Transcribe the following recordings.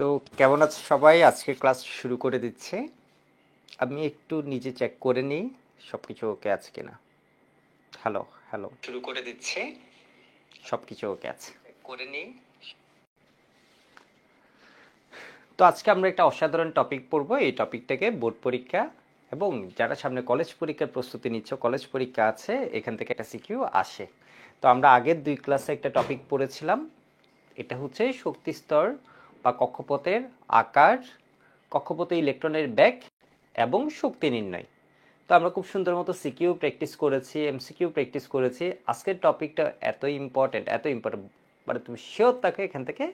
তো কেমন আছে সবাই? আজকে ক্লাস শুরু করে দিচ্ছে। আমি একটু নিজে চেক করে নিই সবকিছু ওকে আছে কিনা। হ্যালো হ্যালো, শুরু করে দিচ্ছে। সবকিছু ওকে আছে করে নিই। তো আজকে আমরা একটা অসাধারণ টপিক পড়বো। এই টপিকটাকে বোর্ড পরীক্ষা এবং যারা সামনে কলেজ পরীক্ষার প্রস্তুতি নিচ্ছ, কলেজ পরীক্ষা আছে, এখান থেকে একটা সিকিউ আসে। তো আমরা আগের 2 ক্লাসে একটা টপিক পড়েছিলাম। এটা হচ্ছে শক্তি স্তর বা কক্ষপথের আকার, কক্ষপথে ইলেকট্রনের ব্যাগ এবং শক্তি নির্ণয়। তো আমরা খুব সুন্দর মতো সিকিউ প্র্যাকটিস করেছি, এমসিকিউ প্র্যাকটিস করেছি। আজকের টপিকটা এত ইম্পর্টেন্ট, মানে তুমি শিওর থাকে এখান থেকে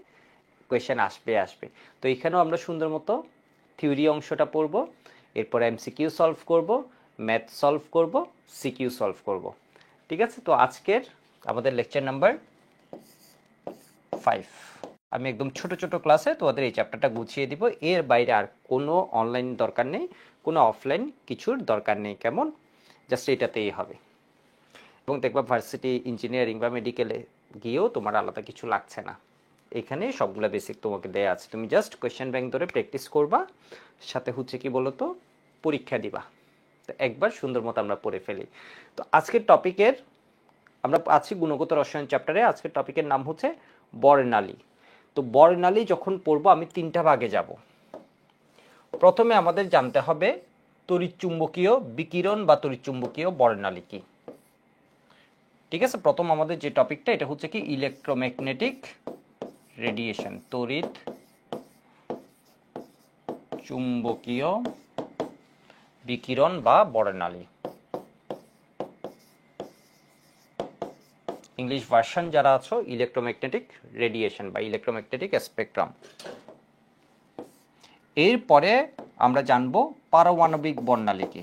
কোয়েশ্চেন আসবে। তো এখানেও আমরা সুন্দর মতো থিওরি অংশটা পড়ব, এরপর এমসিকিউ সলভ করব, ম্যাথ সলভ করব, সিকিউ সলভ করব। ঠিক আছে? তো আজকের আমাদের লেকচার নাম্বার 5। আমি একদম ছোট ছোট ক্লাসে তোমাদের এই চ্যাপ্টারটা গুছিয়ে দিব। এর বাইরে আর কোনো অনলাইন দরকার নেই, কোনো অফলাইন কিছুর দরকার নেই। কেমন? জাস্ট এটাতেই হবে। এবং দেখবা ভার্সিটি, ইঞ্জিনিয়ারিং বা মেডিকেলে গিয়েও তোমার আলাদা কিছু লাগছে না। এখানে সবগুলো বেসিক তোমাকে দেয়া আছে। তুমি জাস্ট কোয়েশ্চেন ব্যাংক ধরে প্র্যাকটিস করবা, সাথে হচ্ছে কি বলতো, পরীক্ষা দিবা। তো একবার সুন্দর মতো আমরা পড়ে ফেলি। তো আজকের টপিকের, আমরা আছি গুণগত রসায়ন চ্যাপ্টারে। আজকের টপিকের নাম হচ্ছে বর্ণালী। তো বর্ণালী যখন পড়বো আমি 3টা ভাগে যাব। প্রথমে আমাদের জানতে হবে তড়িৎচুম্বকীয় বিকিরণ বা তড়িৎচুম্বকীয় বর্ণালী কি। ঠিক আছে? প্রথম আমাদের যে টপিকটা, এটা হচ্ছে কি ইলেকট্রোম্যাগনেটিক রেডিয়েশন, তড়িৎ চুম্বকীয় বিকিরণ বা বর্ণালী। ইংলিশ ভার্সন যারা আছো, ইলেকট্রোম্যাগনেটিক রেডিয়েশন বা ইলেকট্রোম্যাগনেটিক স্পেকট্রাম। এরপরে আমরা জানবো পারমাণবিক বর্ণালী কি।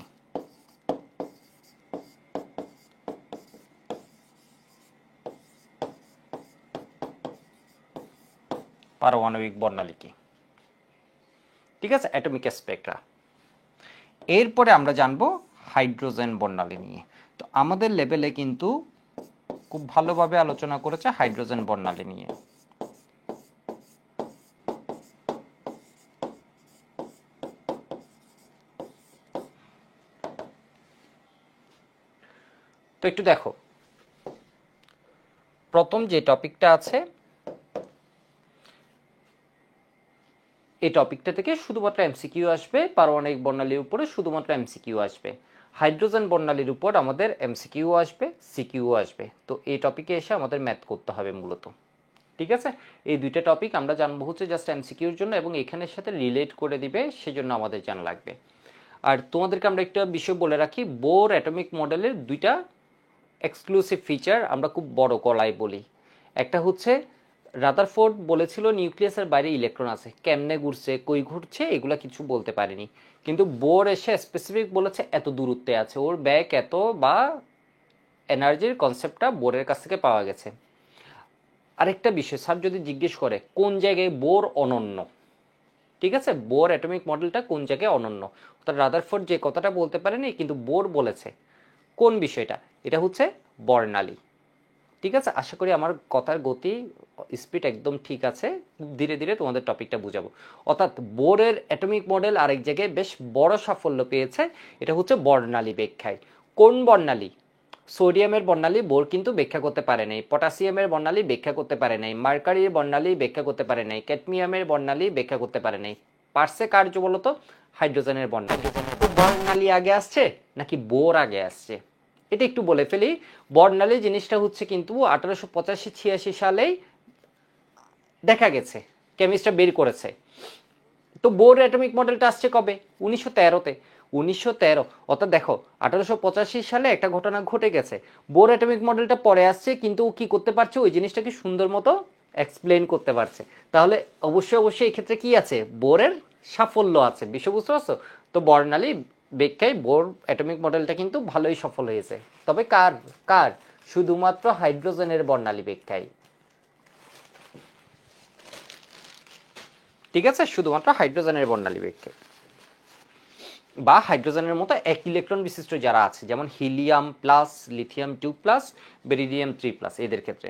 পারমাণবিক বর্ণালী কি, ঠিক আছে, অ্যাটমিক স্পেকট্রা। এরপরে আমরা জানবো হাইড্রোজেন বর্ণালী নিয়ে। তো আমাদের লেভেলে কিন্তু খুব ভালোভাবে আলোচনা করেছে হাইড্রোজেন বর্ণালী নিয়ে। তো একটু দেখো, প্রথম যে টপিকটা আছে, এই টপিকটা থেকে শুধুমাত্র এমসিকিউ আসবে। পারমাণবিক বর্ণালীর উপরে শুধুমাত্র এমসিকিউ আসবে। হাইড্রোজেন বর্ণালীর উপর আমাদের এমসিকিউ আসবে, সিকিউ আসবে। তো এই টপিকে এসে আমাদের ম্যাথ করতে হবে মূলত। ঠিক আছে? এই 2টা টপিক আমরা জানবো হচ্ছে জাস্ট এমসিকিউর জন্য, এবং এখানের সাথে রিলেট করে দিবে, সেজন্য আমাদের জানা লাগবে। আর তোমাদেরকে আমরা একটা বিষয় বলে রাখি, বোর অ্যাটমিক মডেলের 2টা এক্সক্লুসিভ ফিচার আমরা খুব বড় গলায় বলি। একটা হচ্ছে রাদারফোর্ড বলেছিল নিউক্লিয়াসের বাইরে ইলেকট্রন আছে, কেমনে ঘুরছে, কই ঘুরছে, এগুলা কিছু বলতে পারেনি। কিন্তু বোর এসে স্পেসিফিক বলেছে এত দূরত্বে আছে, ওর ব্যাক এত, বা এনার্জির কনসেপ্টটা বোরের কাছ থেকে পাওয়া গেছে। আরেকটা বিষয়, স্যার যদি জিজ্ঞেস করে কোন জায়গায় বোর অনন্য, ঠিক আছে, বোর অ্যাটমিক মডেলটা কোন জায়গায় অনন্য, অর্থাৎ রাদারফোর্ড যে কথাটা বলতে পারেনি কিন্তু বোর বলেছে। কোন বিষয়টা? এটা হচ্ছে বর্ণালী। ঠিক আছে? আশা করি আমার কথার গতি, স্পিড একদম ঠিক আছে। ধীরে ধীরে তোমাদের টপিকটা বুঝাবো। অর্থাৎ বোরের অ্যাটমিক মডেল আরেক জায়গায় বেশ বড় সাফল্য পেয়েছে, এটা হচ্ছে বর্ণালী ব্যাখ্যায়। কোন বর্ণালী? সোডিয়ামের বর্ণালী বোর কিন্তু ব্যাখ্যা করতে পারে নাই, পটাশিয়ামের বর্ণালী ব্যাখ্যা করতে পারে নাই, মার্কারির বর্ণালী ব্যাখ্যা করতে পারে নাই, ক্যাডমিয়ামের বর্ণালী ব্যাখ্যা করতে পারে নাই। পারছে কার্য বলতো? হাইড্রোজেনের বর্ণালী। তো বর্ণালী আগে আসছে নাকি বোর আগে আসছে? এটা একটু বলে ফেলি। বর্ণালী জিনিসটা হচ্ছে কিন্তু 1885-86 সালেই দেখা গেছে, কেমিস্টরা বের করেছে। তো বোর অ্যাটমিক মডেলটা আসছে কবে? 1913-তে। 1913, অর্থাৎ দেখো 1885 সালে একটা ঘটনা ঘটে গেছে, বোর অ্যাটমিক মডেলটা পরে আসছে, কিন্তু ও কি করতে পারছে, ওই জিনিসটাকে সুন্দর মতো এক্সপ্লেন করতে পারছে। তাহলে অবশ্যই অবশ্যই এই ক্ষেত্রে কি আছে? বোরের সাফল্য আছে। বিষয় বুঝতে পারছো? তো বর্ণালী ব্যাখ্যায় বোর অ্যাটমিক মডেলটা কিন্তু ভালোই সফল হয়েছে। তবে কার কার? শুধুমাত্র হাইড্রোজেনের বর্ণালী ব্যাখ্যায়। ঠিক আছে? শুধুমাত্র হাইড্রোজেনের বর্ণালী ব্যাখ্যায়, বা হাইড্রোজেনের মতো এক ইলেকট্রন বিশিষ্ট যারা আছে, যেমন helium plus, lithium 2 plus, beryllium 3 plus, এদের ক্ষেত্রে।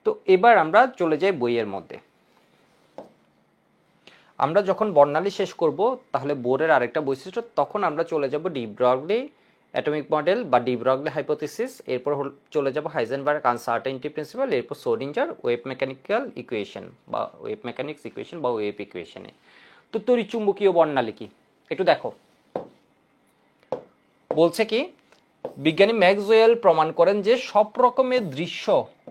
তো এবার আমরা চলে যাই বইয়ের মধ্যে। আমরা যখন বর্ণালী শেষ করব তাহলে বোরের আরেকটা বৈশিষ্ট্য, তখন আমরা চলে যাব ডি ব্রগলি অ্যাটমিক মডেল বা ডি ব্রগলি হাইপোথিসিস, এরপর চলে যাব হাইজেনবার্গ আনসার্টেনিটি প্রিন্সিপাল, এরপর সোডিঞ্জার ওয়েভ মেকানিক্যাল ইকুয়েশন বা ওয়েভ মেকানিক্স ইকুয়েশন বা ওয়েভ ইকুয়েশনে। তো তড়িৎচুম্বকীয় বর্ণালী কি একটু দেখো। বলছে কি, বিজ্ঞানী ম্যাক্সওয়েল প্রমাণ করেন যে সব রকমের দৃশ্য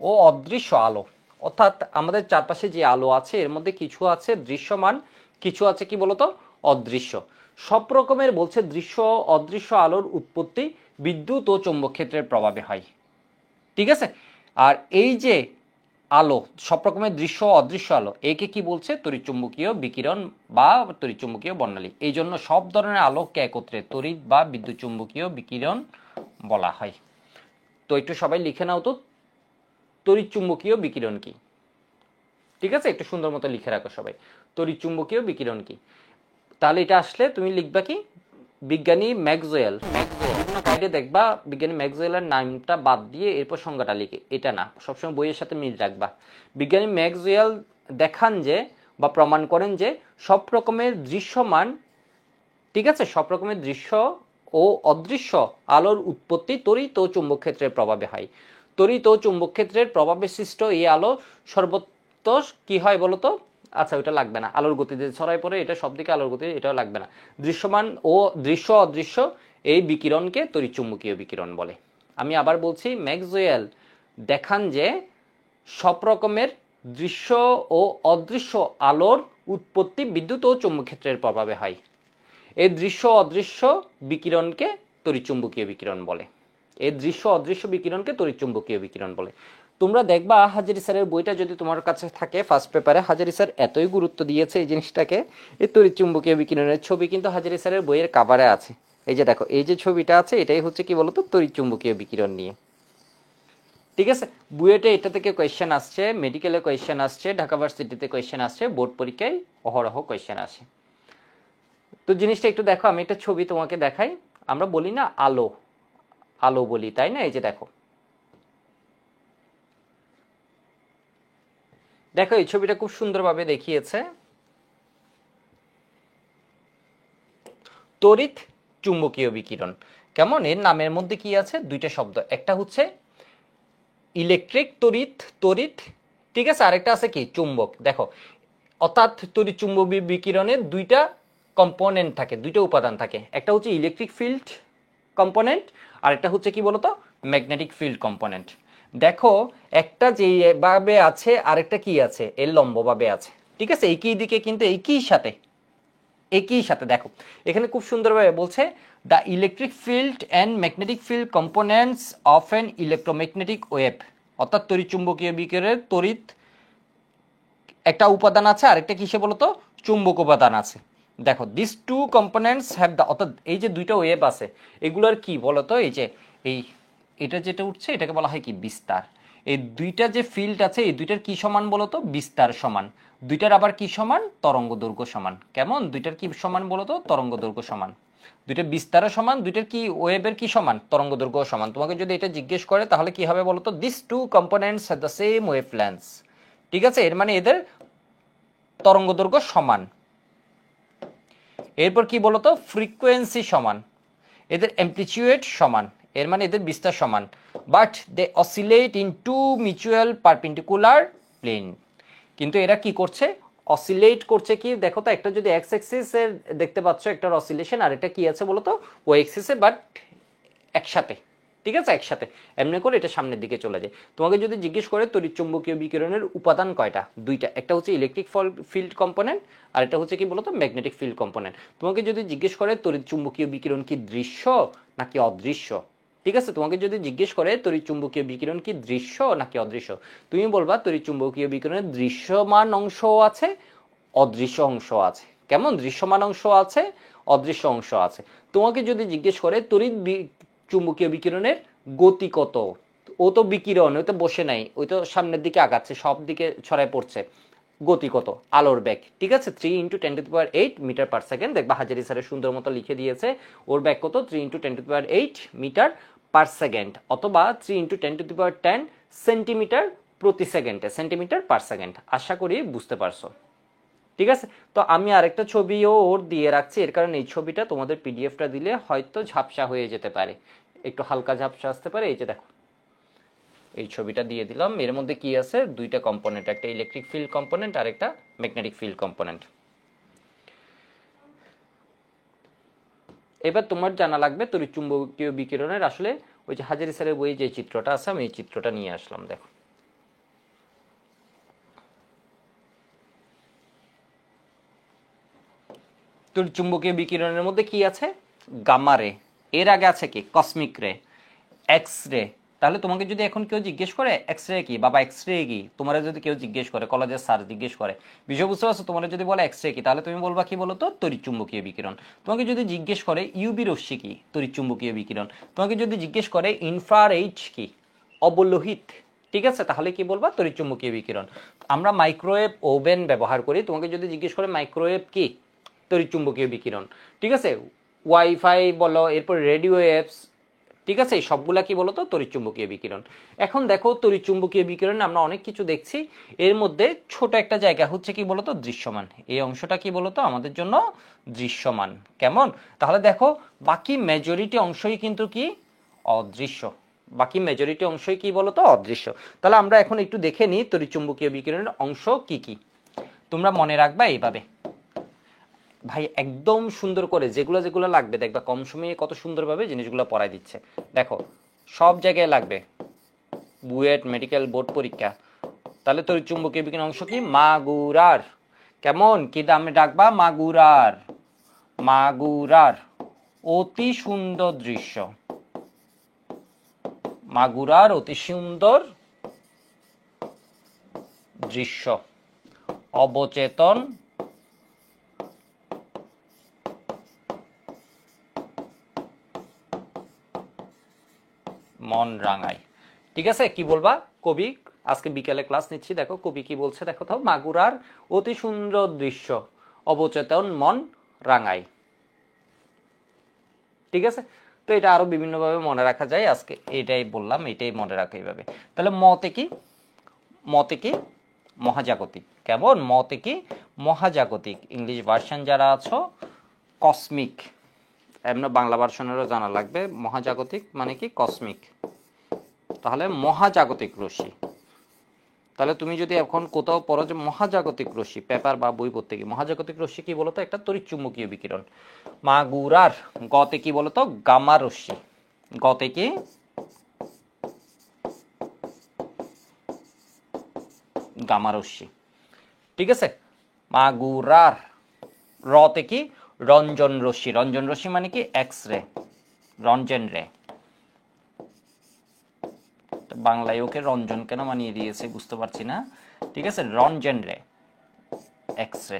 ও অদৃশ্য আলো, অর্থাৎ আমাদের চারপাশে যে আলো আছে এর মধ্যে কিছু আছে দৃশ্যমান, কিছু আছে কি বলতো অদৃশ্য। সব রকমের বলছে দৃশ্য অদৃশ্য আলোর উৎপত্তি বিদ্যুৎ ও চৌম্বক ক্ষেত্রের প্রভাবে হয়। ঠিক আছে, আর এই যে আলো সব রকমের দৃশ্য অদৃশ্য আলো, একে কি বলছে তড়িৎচুম্বকীয় বিকিরণ বা তড়িৎচুম্বকীয় বর্ণালী। এই জন্য সব ধরনের আলোকে একত্রে তড়িৎ বা বিদ্যুৎ চুম্বকীয় বিকিরণ বলা হয়। তো একটু সবাই লিখে নাও তো তড়িৎচুম্বকীয় বিকিরণ কি। ঠিক আছে, একটু সুন্দর মতো লিখে রাখো সবাই তড়িৎচুম্বকীয় বিকিরণ কি। তাহলে এটা আসলে তুমি লিখবা কি বিজ্ঞানী ম্যাক্সওয়েল, গাইডে দেখবা বিজ্ঞানী ম্যাক্সওয়েলের নামটা বাদ দিয়ে এরপর সংজ্ঞাটা লিখে, এটা না, সবসময় বইয়ের সাথে মিল রাখবা। বিজ্ঞানী ম্যাক্সওয়েল দেখান যে বা প্রমাণ করেন যে সব রকমের দৃশ্যমান, ঠিক আছে, সব রকমের দৃশ্য ও অদৃশ্য আলোর উৎপত্তি তড়িৎ ও চুম্বক ক্ষেত্রের প্রভাবে হয়। তড়িৎ ও চুম্বক ক্ষেত্রের প্রভাবে সৃষ্ট এই আলো সর্বত্র কি হয় বলতো, আচ্ছা ওইটা লাগবে না, আলোর গতিতে ছড়াই পড়ে, এটা সব দিকে আলোর গতি, এটাও লাগবে না। দৃশ্যমান ও দৃশ্য অদৃশ্য এই বিকিরণকে তড়িৎচুম্বকীয় বিকিরণ বলে। আমি আবার বলছি, ম্যাক্সওয়েল দেখান যে সব রকমের দৃশ্য ও অদৃশ্য আলোর উৎপত্তি বিদ্যুৎ ও চৌম্বক ক্ষেত্রের প্রভাবে হয়। এই দৃশ্য অদৃশ্য বিকিরণকে তড়িৎচুম্বকীয় বিকিরণ বলে। এই দৃশ্য অদৃশ্য বিকিরণকে তড়িৎচুম্বকীয় বিকিরণ বলে। তোমরা দেখবা হাজারি স্যারের বইটা যদি তোমার কাছে থাকে ফার্স্ট পেপারে, হাজারি স্যার এতই গুরুত্ব দিয়েছে এই জিনিসটাকে, এই তড়িৎচুম্বকীয় বিকিরণের ছবি কিন্তু হাজারি স্যারের বইয়ের কাভারে আছে। এই যে দেখো, এই যে ছবিটা আছে এটাই হচ্ছে কি বলতো তড়িৎচুম্বকীয় বিকিরণ নিয়ে। ঠিক আছে, বুয়েটে এটা থেকে কোয়েশ্চেন আসছে, মেডিকেলে কোয়েশ্চেন আসছে, ঢাকা ভার্সিটিতে কোয়েশ্চেন আসছে, বোর্ড পরীক্ষায় অহরহ কোয়েশ্চেন আসে। তো জিনিসটা একটু দেখো, আমি একটা ছবি তোমাকে দেখাই। আমরা বলি না আলো, আলো বলি তাই না, এই যে দেখো, দেখো এই ছবিটা খুব সুন্দরভাবে দেখিয়েছে তড়িৎ চুম্বকীয় বিকিরণ। কেমন, এর নামের মধ্যে কি আছে দুইটা শব্দ, একটা হচ্ছে ইলেকট্রিক তড়িৎ, তড়িৎ, ঠিক আছে, আরেকটা আছে কি চুম্বক। দেখো, অর্থাৎ তড়িৎ চুম্বকীয় বিকিরণের দুইটা কম্পোনেন্ট থাকে, দুইটা উপাদান থাকে, একটা হচ্ছে ইলেকট্রিক ফিল্ড কম্পোনেন্ট আর একটা হচ্ছে কি বলতো ম্যাগনেটিক ফিল্ড কম্পোনেন্ট। দেখো একটা যেভাবে আছে আরেকটা কি আছে এর লম্বভাবে আছে, ঠিক আছে, একই দিকে কিন্তু একই সাথে দেখো এখানে খুব সুন্দরভাবে বলছে the electric field and magnetic field components of an electromagnetic wave, অর্থাৎ তড়িৎ চুম্বকীয় বিকিরণের তড়িৎ একটা উপাদান আছে আরেকটা কিসে বলতো চুম্বক উপাদান আছে। দেখো this two components have the, অর্থাৎ এই যে দুইটা ওয়েভ আছে এগুলোর কি বলতো, এই যে এটা যেটা উঠছে এটাকে বলা হয় কি বিস্তার। এই দুইটা যে ফিল্ড আছে এই দুইটার কি সমান বলতো বিস্তার সমান, দুইটার আবার কি সমান তরঙ্গ দৈর্ঘ্য সমান। কেমন, দুইটার কি সমান বলতো তরঙ্গ দৈর্ঘ্য সমান, দুইটা বিস্তারও সমান, দুইটার কি ওয়েভের কি সমান তরঙ্গ দৈর্ঘ্য সমান। তোমাকে যদি এটা জিজ্ঞেস করে তাহলে কি হবে বলতো, this two components have the same wavelength, ঠিক আছে, এর মানে এদের তরঙ্গ দৈর্ঘ্য সমান। এরপর কি বলতো ফ্রিকোয়েন্সি সমান, এদের অ্যামপ্লিটিউড সমান, এর মানে এদের বিস্তার সমান, but they oscillate in two mutual perpendicular plane. কিন্তু এরা কি করছে অসিলেট করছে, কি দেখো তো, একটা যদি এক্স অ্যাক্সিসের দেখতে পাচ্ছ একটা অসিলেশন আর এটা কি আছে বলতো ওয়াই অ্যাক্সিসে, বাট একসাথে, ঠিক আছে, একসাথে এমনি করে এটা সামনের দিকে চলে যায়। তোমাকে যদি জিজ্ঞেস করে তড়িৎচুম্বকীয় বিকিরণের উপাদান কয়টা, দুইটা, একটা হচ্ছে ইলেকট্রিক ফিল্ড কম্পোনেন্ট আর এটা হচ্ছে কি বলতো ম্যাগনেটিক ফিল্ড কম্পোনেন্ট। তোমাকে যদি জিজ্ঞেস করে তড়িৎচুম্বকীয় বিকিরণ কি দৃশ্য নাকি অদৃশ্য, ঠিক আছে, তোমাকে যদি জিজ্ঞেস করে তড়িৎচুম্বকীয় বিকিরণ কি দৃশ্য নাকি অদৃশ্য, তুমি বলবা তড়িৎচুম্বকীয় বিকিরণের দৃশ্যমান অংশ আছে অদৃশ্য অংশ আছে। কেমন, দৃশ্যমান অংশ আছে অদৃশ্য অংশ আছে। তোমাকে যদি জিজ্ঞেস করে তড়িৎ চুম্বকীয় বিকিরণের গতি কত, ও তো বিকিরণ, ওই তো বসে নাই, ওই তো সামনের দিকে আগাচ্ছে, সব দিকে ছড়ায় পড়ছে, গতি কত, আলোর বেগ, ঠিক আছে, 3 × 10⁸ মিটার পার সেকেন্ড। দেখবা হাজারি স্যারের সুন্দর মতো লিখে দিয়েছে ওর বেগ কত 3 × 10⁸ মিটার পার সেকেন্ড, অথবা 3 × 10⁻10 সেন্টিমিটার প্রতি সেকেন্ডে, সেন্টিমিটার পার সেকেন্ড। আশা করি বুঝতে পারছো। ঠিক আছে, তো আমি আরেকটা ছবিও ওর দিয়ে রাখছি, এর কারণে এই ছবিটা তোমাদের পিডিএফটা দিলে হয়তো ঝাপসা হয়ে যেতে পারে, একটু হালকা ঝাপসা আসতে পারে। এই যে দেখো, এই ছবিটা দিয়ে দিলাম। এর মধ্যে কি আছে, দুইটা কম্পোনেন্ট, একটা ইলেকট্রিক ফিল্ড কম্পোনেন্ট আর একটা ম্যাগনেটিক ফিল্ড কম্পোনেন্ট। এবার তোমার জানা লাগবে তড়িৎচুম্বকীয় বিকিরণের আসলে ওই যে হাজারি স্যারের বইয়ে যে চিত্রটা আছে, আমি এই চিত্রটা নিয়ে আসলাম। দেখো, তড়িৎচুম্বকীয় বিকিরণের মধ্যে কি আছে, গামা রে, এর আগে আছে কি কসমিক রে, এক্স রে। তাহলে তোমাকে যদি এখন কেউ জিজ্ঞেস করে এক্স রে কি, বাবা এক্স রে কি, তোমার যদি কেউ জিজ্ঞেস করে, কলেজের স্যার জিজ্ঞেস করে, বিষয় বুঝতে পারছো, তোমার যদি বলে এক্স রে কি, তাহলে তুমি বলবা কি বলো তো, তড়িৎচুম্বকীয় বিকিরণ। তোমাকে যদি জিজ্ঞেস করে ইউবি রশ্মি কি, তড়িৎচুম্বকীয় বিকিরণ। তোমাকে যদি জিজ্ঞেস করে ইনফ্রারেড কি, অবলোহিত। ঠিক আছে, তাহলে কি বলবা, তড়িৎচুম্বকীয় বিকিরণ। আমরা মাইক্রোওয়েভ ওভেন ব্যবহার করি, তোমাকে যদি জিজ্ঞেস করে মাইক্রোওয়েভ কি, তড়িৎচুম্বকীয় বিকিরণ। ঠিক আছে, ওয়াইফাই বলো, এরপর রেডিও ওয়েভস, ঠিক আছে, সবগুলা কি বলতো, তড়িৎচুম্বকীয় বিকিরণ। এখন দেখো, তড়িৎচুম্বকীয় বিকিরণ আমরা অনেক কিছু দেখছি, এর মধ্যে ছোট একটা জায়গা হচ্ছে কি বলতো, দৃশ্যমান। এই অংশটা কি বলতো আমাদের জন্য দৃশ্যমান। কেমন, তাহলে দেখো বাকি মেজরিটি অংশই কিন্তু কি অদৃশ্য, বাকি মেজরিটি অংশই কি বলতো অদৃশ্য। তাহলে আমরা এখন একটু দেখে নিই তড়িৎচুম্বকীয় বিকিরণের অংশ কি কি। তোমরা মনে রাখবা এইভাবে, ভাই একদম সুন্দর করে যেগুলো যেগুলো লাগবে দেখবা, কম সময়ে কত সুন্দরভাবে জিনিসগুলো পড়াই দিচ্ছে। দেখো, সব জায়গায় লাগবে, বুয়েট, মেডিকেল, বোর্ড পরীক্ষা। তাহলে তড়িৎচুম্বকীয় বিকিরণ অংশ কি, মাগুরার। কেমন, কি দামে ডাকবা, মাগুরার, মাগুরার অতি সুন্দর দৃশ্য, মাগুরার অতি সুন্দর দৃশ্য, অবচেতন মন রাঙায়। ঠিক আছে, কি বলবা, কবি, আজকে বিকেলে ক্লাস নিচ্ছি, দেখো কবি কি বলছে, দেখো তো, মাগুরার অতি সুন্দর দৃশ্য, অবচেতন মন রাঙায়। ঠিক আছে, তো এটা আরো বিভিন্নভাবে মনে রাখা যায়, আজকে এটাই বললাম, এটাই মনে রাখা এইভাবে। তাহলে মতে কি, মতে কি মহাজাগতিক। কেমন, মতে কি মহাজাগতিক। ইংলিশ ভার্সন যারা আছো, কসমিক, এমন বাংলা ভার্সনেরও জানা লাগবে, মহাজাগতিক মানে কি কসমিক। তাহলে মহাজাগতিক রশ্মি, তাহলে তুমি যদি এখন কোথাও পড়ো যে মহাজাগতিক রশ্মি, পেপার বা বই পড়তে গিয়ে, মহাজাগতিক রশ্মি কি বলতো, একটা তড়িৎচুম্বকীয় বিকিরণ। মাগুরার, গতে কি বলতো, গামা রশ্মি, গতে কি গামা রশ্মি। ঠিক আছে, মাগুরার, রতে কি রঞ্জন রশ্মি, রঞ্জন রশ্মি মানে কি এক্স রে, রঞ্জন রে। বাংলায় ওকে রঞ্জন কেন মানিয়ে দিয়েছে বুঝতে পারছি না। ঠিক আছে, রঞ্জন রে, এক্স রে।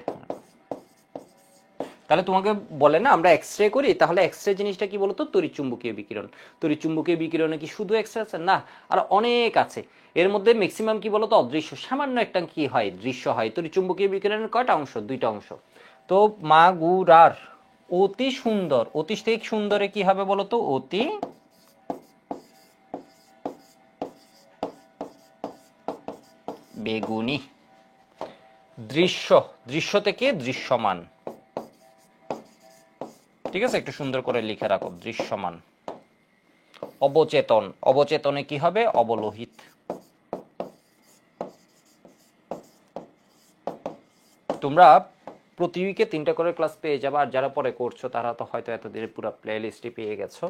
তাহলে তোমাকে বলে না আমরা এক্স রে করি, তাহলে এক্স রে জিনিসটা কি বলতো, তড়িৎচুম্বকীয় বিকিরণ। তড়িৎচুম্বকীয় বিকিরণে কি শুধু এক্স রে আছে, না, আর অনেক আছে। এর মধ্যে ম্যাক্সিমাম কি বলতো অদৃশ্য, সামান্য একটা কি হয়, দৃশ্য হয়। তড়িৎচুম্বকীয় বিকিরণের কয়টা অংশ, দুইটা অংশ। তো মাগুরার অতি সুন্দর, অতি থেকে সুন্দরে কি হবে বলতো, অতি বেগুনি দৃশ্য, দৃশ্য থেকে দৃশ্যমান। ঠিক আছে, একটু সুন্দর করে লিখে রাখো, দৃশ্যমান। অবচেতন, অবচেতনে কি হবে, অবলোহিত। তোমরা প্রতি উইকে 3টা করে ক্লাস পেয়ে যাবে, আর যারা পরে করছো তারা তো হয়তো এতদিনে পুরো প্লে লিস্টই পেয়ে গেছো।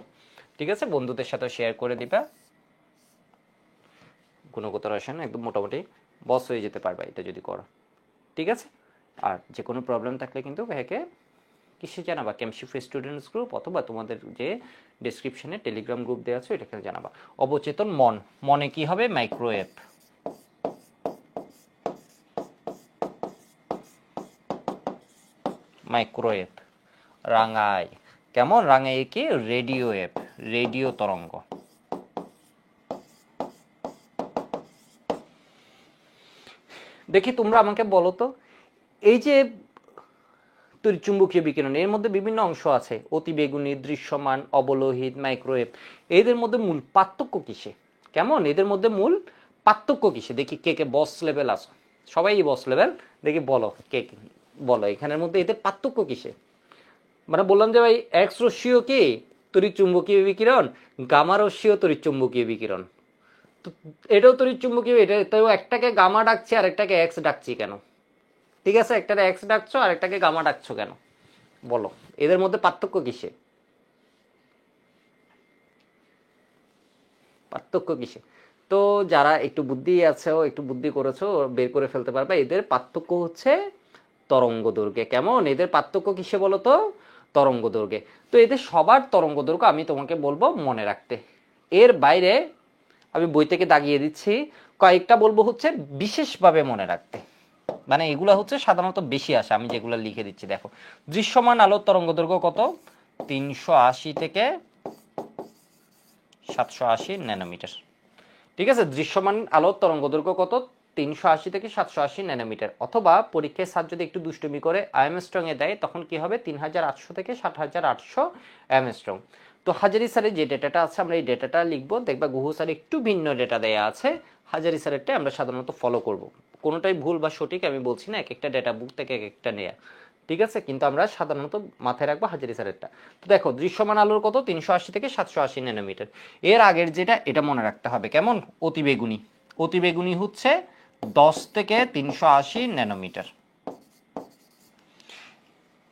ঠিক আছে, বন্ধুদের সাথে শেয়ার করে দিবা, গুণগত রসায়ন একদম মোটামুটি বস হয়ে যেতে পারবা এটা যদি করো। ঠিক আছে, আর যে কোনো প্রবলেম থাকলে কিন্তু ভাইকে কিসে জানাবা, কেমশিফ স্টুডেন্টস গ্রুপ অথবা তোমাদের যে ডেসক্রিপশনে টেলিগ্রাম গ্রুপ দেওয়া আছে এটাকে জানাবা। অবচেতন মন, মনে কি হবে, মাইক্রোওয়েভ, মাইক্রোওয়েভ। রাঙায়, কেমন, রাঙায় কি রেডিও ওয়েভ, রেডিও তরঙ্গ। দেখি তোমরা আমাকে বলো তো, এই যে তড়িৎচুম্বকীয় বিকিরণ, এর মধ্যে বিভিন্ন অংশ আছে, অতি বেগুনি, দৃশ্যমান, অবলোহিত, মাইক্রোওয়েভ। এদের মধ্যে মূল পার্থক্য কিসে, কেমন, এদের মধ্যে মূল পার্থক্য কিসে? দেখি কে কে বস লেভেল আসো, সবাই বস লেভেল, দেখি বলো কে কে বলো এখানের মধ্যে এদের পার্থক্য কিসে। মানে বললাম যে ভাই এক্স রশ্মিও কি তড়িৎ চুম্বকীয় বিকিরণ, গামা রশ্মিও তড়িৎ চুম্বকীয় বিকিরণ। তো এটাও তড়িৎ চুম্বকীয়, এটাও একটাকে গামা ডাকছি আর একটাকে এক্স ডাকছি কেন? ঠিক আছে, একটাকে এক্স ডাকছো আর একটাকে গামা ডাকছো কেন? বলো এদের মধ্যে পার্থক্য কিসে? পার্থক্য কিসে? তো যারা একটু বুদ্ধি আছে, একটু বুদ্ধি করেছো, বের করে ফেলতে পারবে এদের পার্থক্য হচ্ছে তরঙ্গ দৈর্ঘ্যে। কেমন? এদের পার্থক্য কিসে বলো তো? তরঙ্গ দৈর্ঘ্যে। তো এদের সবার তরঙ্গ দৈর্ঘ্য আমি তোমাকে বলবো মনে রাখতে। এর বাইরে আমি বই থেকে দাগিয়ে দিচ্ছি, কয়েকটা বলবো হচ্ছে বিশেষভাবে মনে রাখতে। মানে এগুলো হচ্ছে সাধারণত বেশি আসে, আমি যেগুলো লিখে দিচ্ছি দেখো। দৃশ্যমান আলোর তরঙ্গ দৈর্ঘ্য কত? 380 থেকে 780 ন্যানোমিটার। ঠিক আছে, দৃশ্যমান আলোর তরঙ্গ দৈর্ঘ্য কত? 380 থেকে 780 ন্যানোমিটার। অথবা পরীক্ষায় স্যার যদি একটু দুষ্টুমি করে আর্মস্ট্রং এ দেয় তখন কি হবে? 3800 থেকে 7800 আর্মস্ট্রং। তো হাজারি স্যারের যে ডেটাটা আছে আমরা এই ডেটাটা লিখবো, দেখবা গুহু স্যার একটু ভিন্ন ডেটা দেয়া আছে, হাজারি স্যারেরটা আমরা সাধারণত ফলো করব। কোনোটাই ভুল বা সঠিক আমি বলছি না, এক একটা ডেটা বুক থেকে এক একটা নেয়া, ঠিক আছে, কিন্তু আমরা সাধারণত মাথায় রাখবো হাজারি স্যারেরটা। তো দেখো দৃশ্যমান আলোর কত? 380 থেকে 780 ন্যানোমিটার। এর আগের যেটা এটা মনে রাখতে হবে, কেমন? অতিবেগুনি। অতিবেগুনি হচ্ছে 10 থেকে 380 ন্যানোমিটার।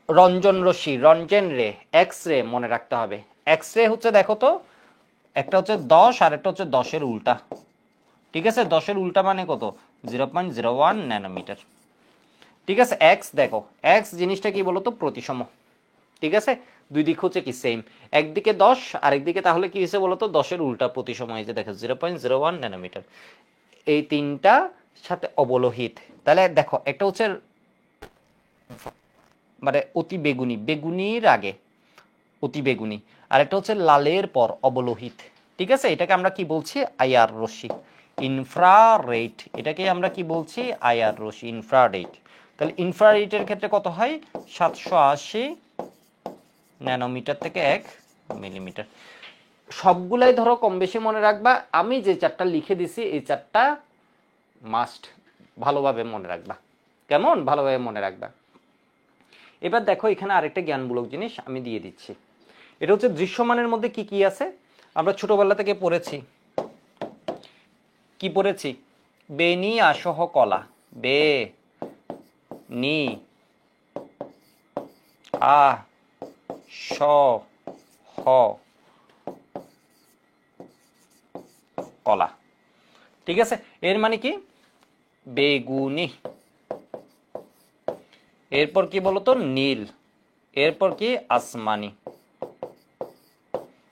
রঞ্জন রশ্মি, রঞ্জন রে, এক্স রে মনে রাখতে হবে। এক্স রে হচ্ছে দেখো তো, একটা হচ্ছে 10 আর একটা হচ্ছে 10-এর উল্টা। ঠিক আছে, 10-এর উল্টা মানে কত? 0.01 ন্যানোমিটার। ঠিক আছে, এক্স দেখো, এক্স জিনিসটা কি বলতো? প্রতিসম। ঠিক আছে, দুই দিক হচ্ছে কি সেম, একদিকে 10 আরেকদিকে তাহলে কি হয়েছে বলতো? 10-এর উল্টা প্রতিসম হয়েছে, দেখো 0.01 ন্যানোমিটার। এই তিনটা সাথে অবলোহিত। তাহলে দেখো একটা হচ্ছে মানে অতি বেগুনি, বেগুনির আগে অতি বেগুনি, আর একটা হচ্ছে লালের পর অবলোহিত। ঠিক আছে, এটাকে আমরা কি বলছি? আইআর রশ্মি, ইনফ্রারেড। এটাকে আমরা কি বলছি? আইআর রশ্মি, ইনফ্রারেড। তাহলে ইনফ্রারেডের ক্ষেত্রে কত হয়? 780 ন্যানোমিটার থেকে 1 মিলিমিটার। সবগুলাই ধরো কম বেশি মনে রাখবা। আমি যে চারটা লিখে দিছি এই চারটা মাস্ট ভালোভাবে মনে রাখবা। কেমন? ভালোভাবে মনে রাখবা। এবার দেখো এখানে আরেকটা জ্ঞানমূলক জিনিস আমি দিয়ে দিচ্ছি। এটা হচ্ছে দৃশ্যমানের মধ্যে কি কি আছে আমরা ছোটবেলা থেকে পড়েছি। কি পড়েছি? বেনি আসহ কলা, বে নি আ স হ কলা। ঠিক আছে, এর মানে কি? বেগুনি। এরপর কি বলতো? নীল। এরপর কি? আসমানি।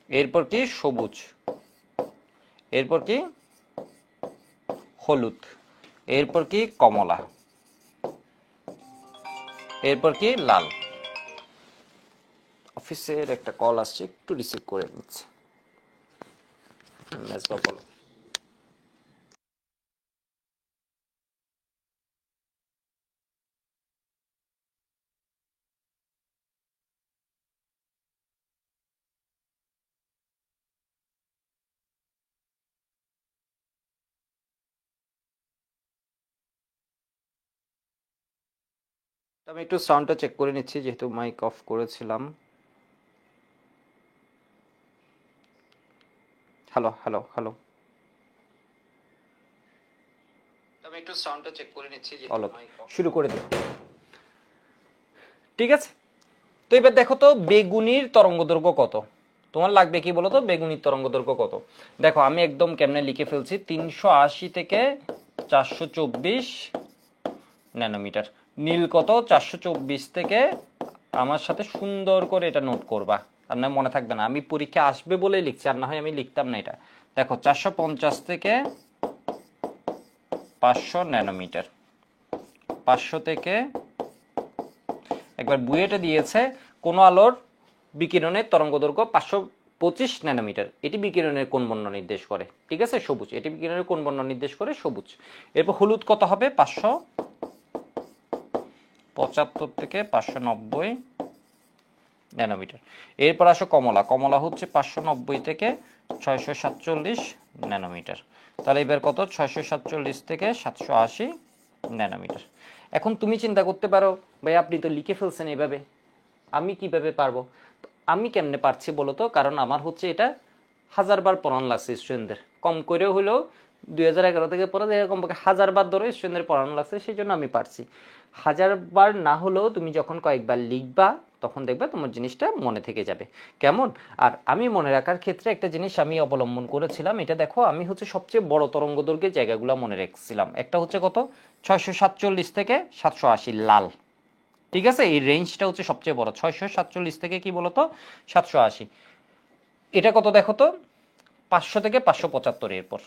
এরপর কি? সবুজ। এরপর কি? হলুদ। এরপর কি? কমলা। এরপর কি? লাল। অফিসের একটা কল আসছে, একটু রিসিভ করে নিচ্ছে। মেজবা বলো। আমি একটু সাউন্ডটা চেক করে নিচ্ছি যেহেতু মাইক অফ করেছিলাম। হ্যালো হ্যালো হ্যালো, আমি একটু সাউন্ডটা চেক করে নিচ্ছি যেহেতু মাইক অফ। শুরু করে দিই। ঠিক আছে, তো এবার দেখো তো বেগুনির তরঙ্গদৈর্ঘ্য কত? তোমার লাগবে কি বলো তো? বেগুনির তরঙ্গদৈর্ঘ্য কত? দেখো আমি একদম কেমনে লিখে ফেলছি, 380 থেকে 424 ন্যানোমিটার। নীল কত? 424 থেকে, আমার সাথে সুন্দর করে এটা নোট করবা, আর না মনে থাকবে না, আমি পরীক্ষা আসবে বলে লিখছি, আর না হয় আমি লিখতাম না এটা। দেখো 450 থেকে 500 ন্যানোমিটার। 500 থেকে, একবার বুয়েটে দিয়েছে কোন আলোর বিকিরণের তরঙ্গদৈর্ঘ্য 525 ন্যানোমিটার, এটি বিকিরণের কোন বর্ণ নির্দেশ করে? ঠিক আছে, সবুজ। এটি বিকিরণের কোন বর্ণ নির্দেশ করে? সবুজ। এরপর হলুদ কত হবে? 575 থেকে 590 ন্যানোমিটার। এরপর আসো কমলা। কমলা হচ্ছে 590 থেকে 647 ন্যানোমিটার। তাহলে এবার কত 647 থেকে 780 ন্যানোমিটার। এখন তুমি চিন্তা করতে পারো ভাই আপনি তো লিখে ফেলছেন এভাবে, আমি কিভাবে পারবো? আমি কেমনে পারছি বলো তো, কারণ আমার হচ্ছে এটা 1000 বার পড়ানো লাগছে স্টুডেন্টদের, কম করে হলেও 2011 থেকে পরে কমপক্ষে 1000 বার ধরে স্টুডেন্টদের পড়ানো লাগছে, সেই জন্য আমি পারছি। 1000 বার না হলেও তুমি যখন কয়েকবার লিখবা তখন দেখবে তোমার জিনিসটা মনে থেকে যাবে। কেমন? আর আমি মনে রাখার ক্ষেত্রে একটা জিনিস আমি অবলম্বন করেছিলাম, এটা দেখো আমি হচ্ছে সবচেয়ে বড় তরঙ্গ দৈর্ঘ্যের জায়গাগুলো মনে রেখেছিলাম। একটা হচ্ছে কত 647 থেকে 780 লাল, ঠিক আছে, এই রেঞ্জটা হচ্ছে সবচেয়ে বড় 647 থেকে কি বলতো 780। এটা কত দেখো তো 500 থেকে 575, এরপর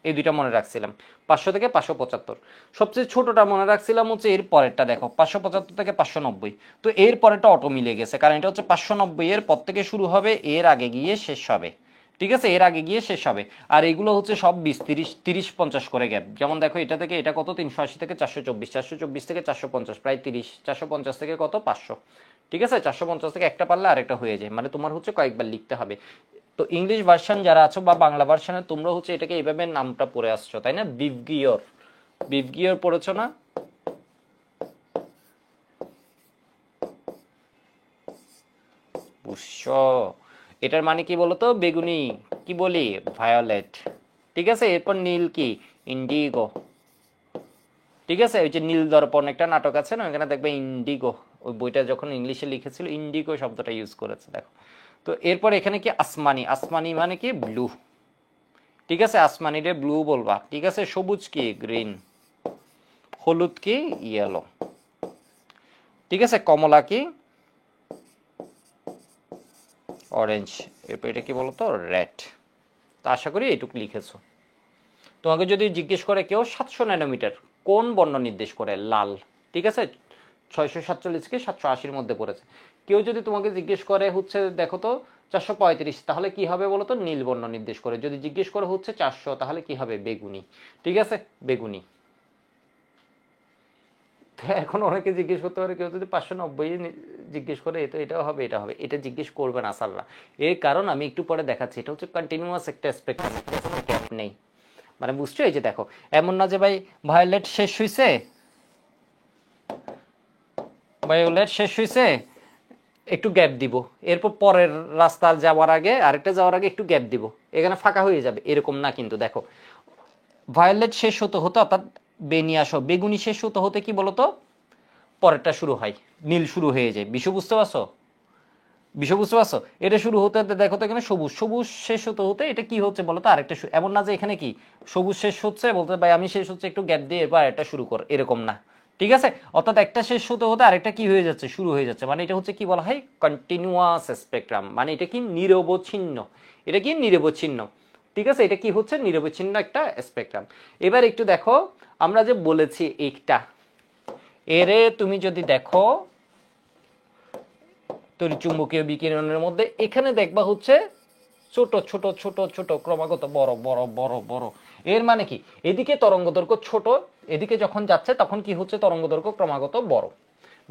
এই দুইটা মনে রাখছিলাম 500 থেকে 575। সবচেয়ে ছোটটা মনে রাখছিলাম হচ্ছে এর পরেরটা দেখো 575 থেকে 590। তো এর পরেরটা অটো মিলে গেছে, কারণ এটা হচ্ছে 590 এর পর থেকে শুরু হবে, এর আগে গিয়ে শেষ হবে, ঠিক আছে, এর আগে গিয়ে শেষ হবে। আর এগুলো হচ্ছে সব 20 30 30 50 করে গ্যাপ। যেমন দেখো এটা থেকে এটা কত 380 থেকে 424, 424 থেকে 450 প্রায় 30, 450 থেকে কত 500, ঠিক আছে, 450 থেকে একটা পারলে আরেকটা হয়ে যায়, মানে তোমার হচ্ছে কয়েকবার লিখতে হবে। তো ইংলিশ ভার্সন যারা আছো বা বাংলা ভার্সনে তোমরা হচ্ছে এটাকে এইভাবে নামটা পড়ে আসছো, তাই না? বিভগিয়র, বিভগিয়র পড়েছো না? বুঝছো? এটার মানে কি বলতো বেগুনি, কি বলি ভায়োলেট, ঠিক আছে, এরপর নীল কি ইন্ডিগো, ঠিক আছে, ওই যে নীল দর্পণ একটা নাটক আছে না, ওখানে দেখবে ইন্ডিগো, ওই বইটা যখন ইংলিশে লিখেছিল ইন্ডিগো শব্দটা ইউজ করেছে দেখো। তো এরপর এখানে কি আসমানি, আসমানি মানে কি ব্লু, ঠিক আছে, আসমানি রে ব্লু বলবা, ঠিক আছে, সবুজ কি গ্রিন, হলুদ কি ইয়েলো, ঠিক আছে, কমলা কি অরেঞ্জ, এরপর এটা কি বলতো রেড। তো আশা করি এটুকু লিখেছো। তোমাকে যদি জিজ্ঞেস করে কেউ 700 ন্যানোমিটার কোন বর্ণ নির্দেশ করে, লাল, ঠিক আছে, 647 কে 780 মধ্যে পড়েছে। কেউ যদি তোমাকে জিজ্ঞেস করে হচ্ছে দেখো তো 435, তাহলে কি হবে বলো তো, নীল বর্ণ নির্দেশ করে। যদি জিজ্ঞেস করে হচ্ছে 400, তাহলে কি হবে, বেগুনি, ঠিক আছে, বেগুনি। এখন অনেকে জিজ্ঞেস করতে পারে কেউ যদি 590 জিজ্ঞেস করে, তো এটাও হবে, এটা হবে, এটা জিজ্ঞেস করবে না সাররা। এর কারণ আমি একটু পরে দেখাচ্ছি, এটা হচ্ছে কন্টিনিউয়াস একটা স্পেকট্রাম, কোনো গ্যাপ নেই, মানে বুঝছো? এই যে দেখো, এমন না যে ভাই ভায়োলেট শেষ হইছে, ভায়োলেট শেষ হইছে একটু গ্যাপ দিব, এরপর পরের রাস্তা যাওয়ার আগে আরেকটা যাওয়ার আগে একটু গ্যাপ দিব, এখানে ফাঁকা হয়ে যাবে, এরকম না কিন্তু। দেখো ভায়োলেট শেষ হতে হতে অর্থাৎ বেনিয়ে আসো, বেগুনি শেষ হতে হতে কি বলতো পরেরটা শুরু হয়, নীল শুরু হয়ে যায়, বিষয় বুঝতে পারছো? বিষয় বুঝতে পারছো? এটা শুরু হতে হতে দেখো তো এখানে সবুজ, সবুজ শেষ হতে হতে এটা কি হচ্ছে বলতো আরেকটা এমন না যে এখানে কি সবুজ শেষ হচ্ছে বলতে ভাই আমি শেষ হচ্ছে একটু গ্যাপ দিয়ে এরপর আরেকটা শুরু কর, এরকম না, ঠিক আছে, অর্থাৎ একটা শেষ হতে হতে আরেকটা কি হয়ে যাচ্ছে, শুরু হয়ে যাচ্ছে, মানে এটা হচ্ছে কি বলা হয় কন্টিনিউয়াস স্পেকট্রাম, মানে এটা কি নিরবচ্ছিন্ন, এটা কি নিরবচ্ছিন্ন, ঠিক আছে, এটা কি হচ্ছে নিরবচ্ছিন্ন একটা স্পেকট্রাম। এবার একটু দেখো আমরা যে বলেছি একটা, এরে তুমি যদি দেখো তড়িৎচুম্বকীয় বিকিরণের মধ্যে এখানে দেখবা হচ্ছে ছোট ছোট ছোট ছোট ক্রমাগত বড় বড় বড় বড়, এর মানে কি এদিকে তরঙ্গ দৈর্ঘ্য ছোট, এদিকে যখন যাচ্ছে তখন কি হচ্ছে তরঙ্গ দৈর্ঘ্য ক্রমাগত বড়।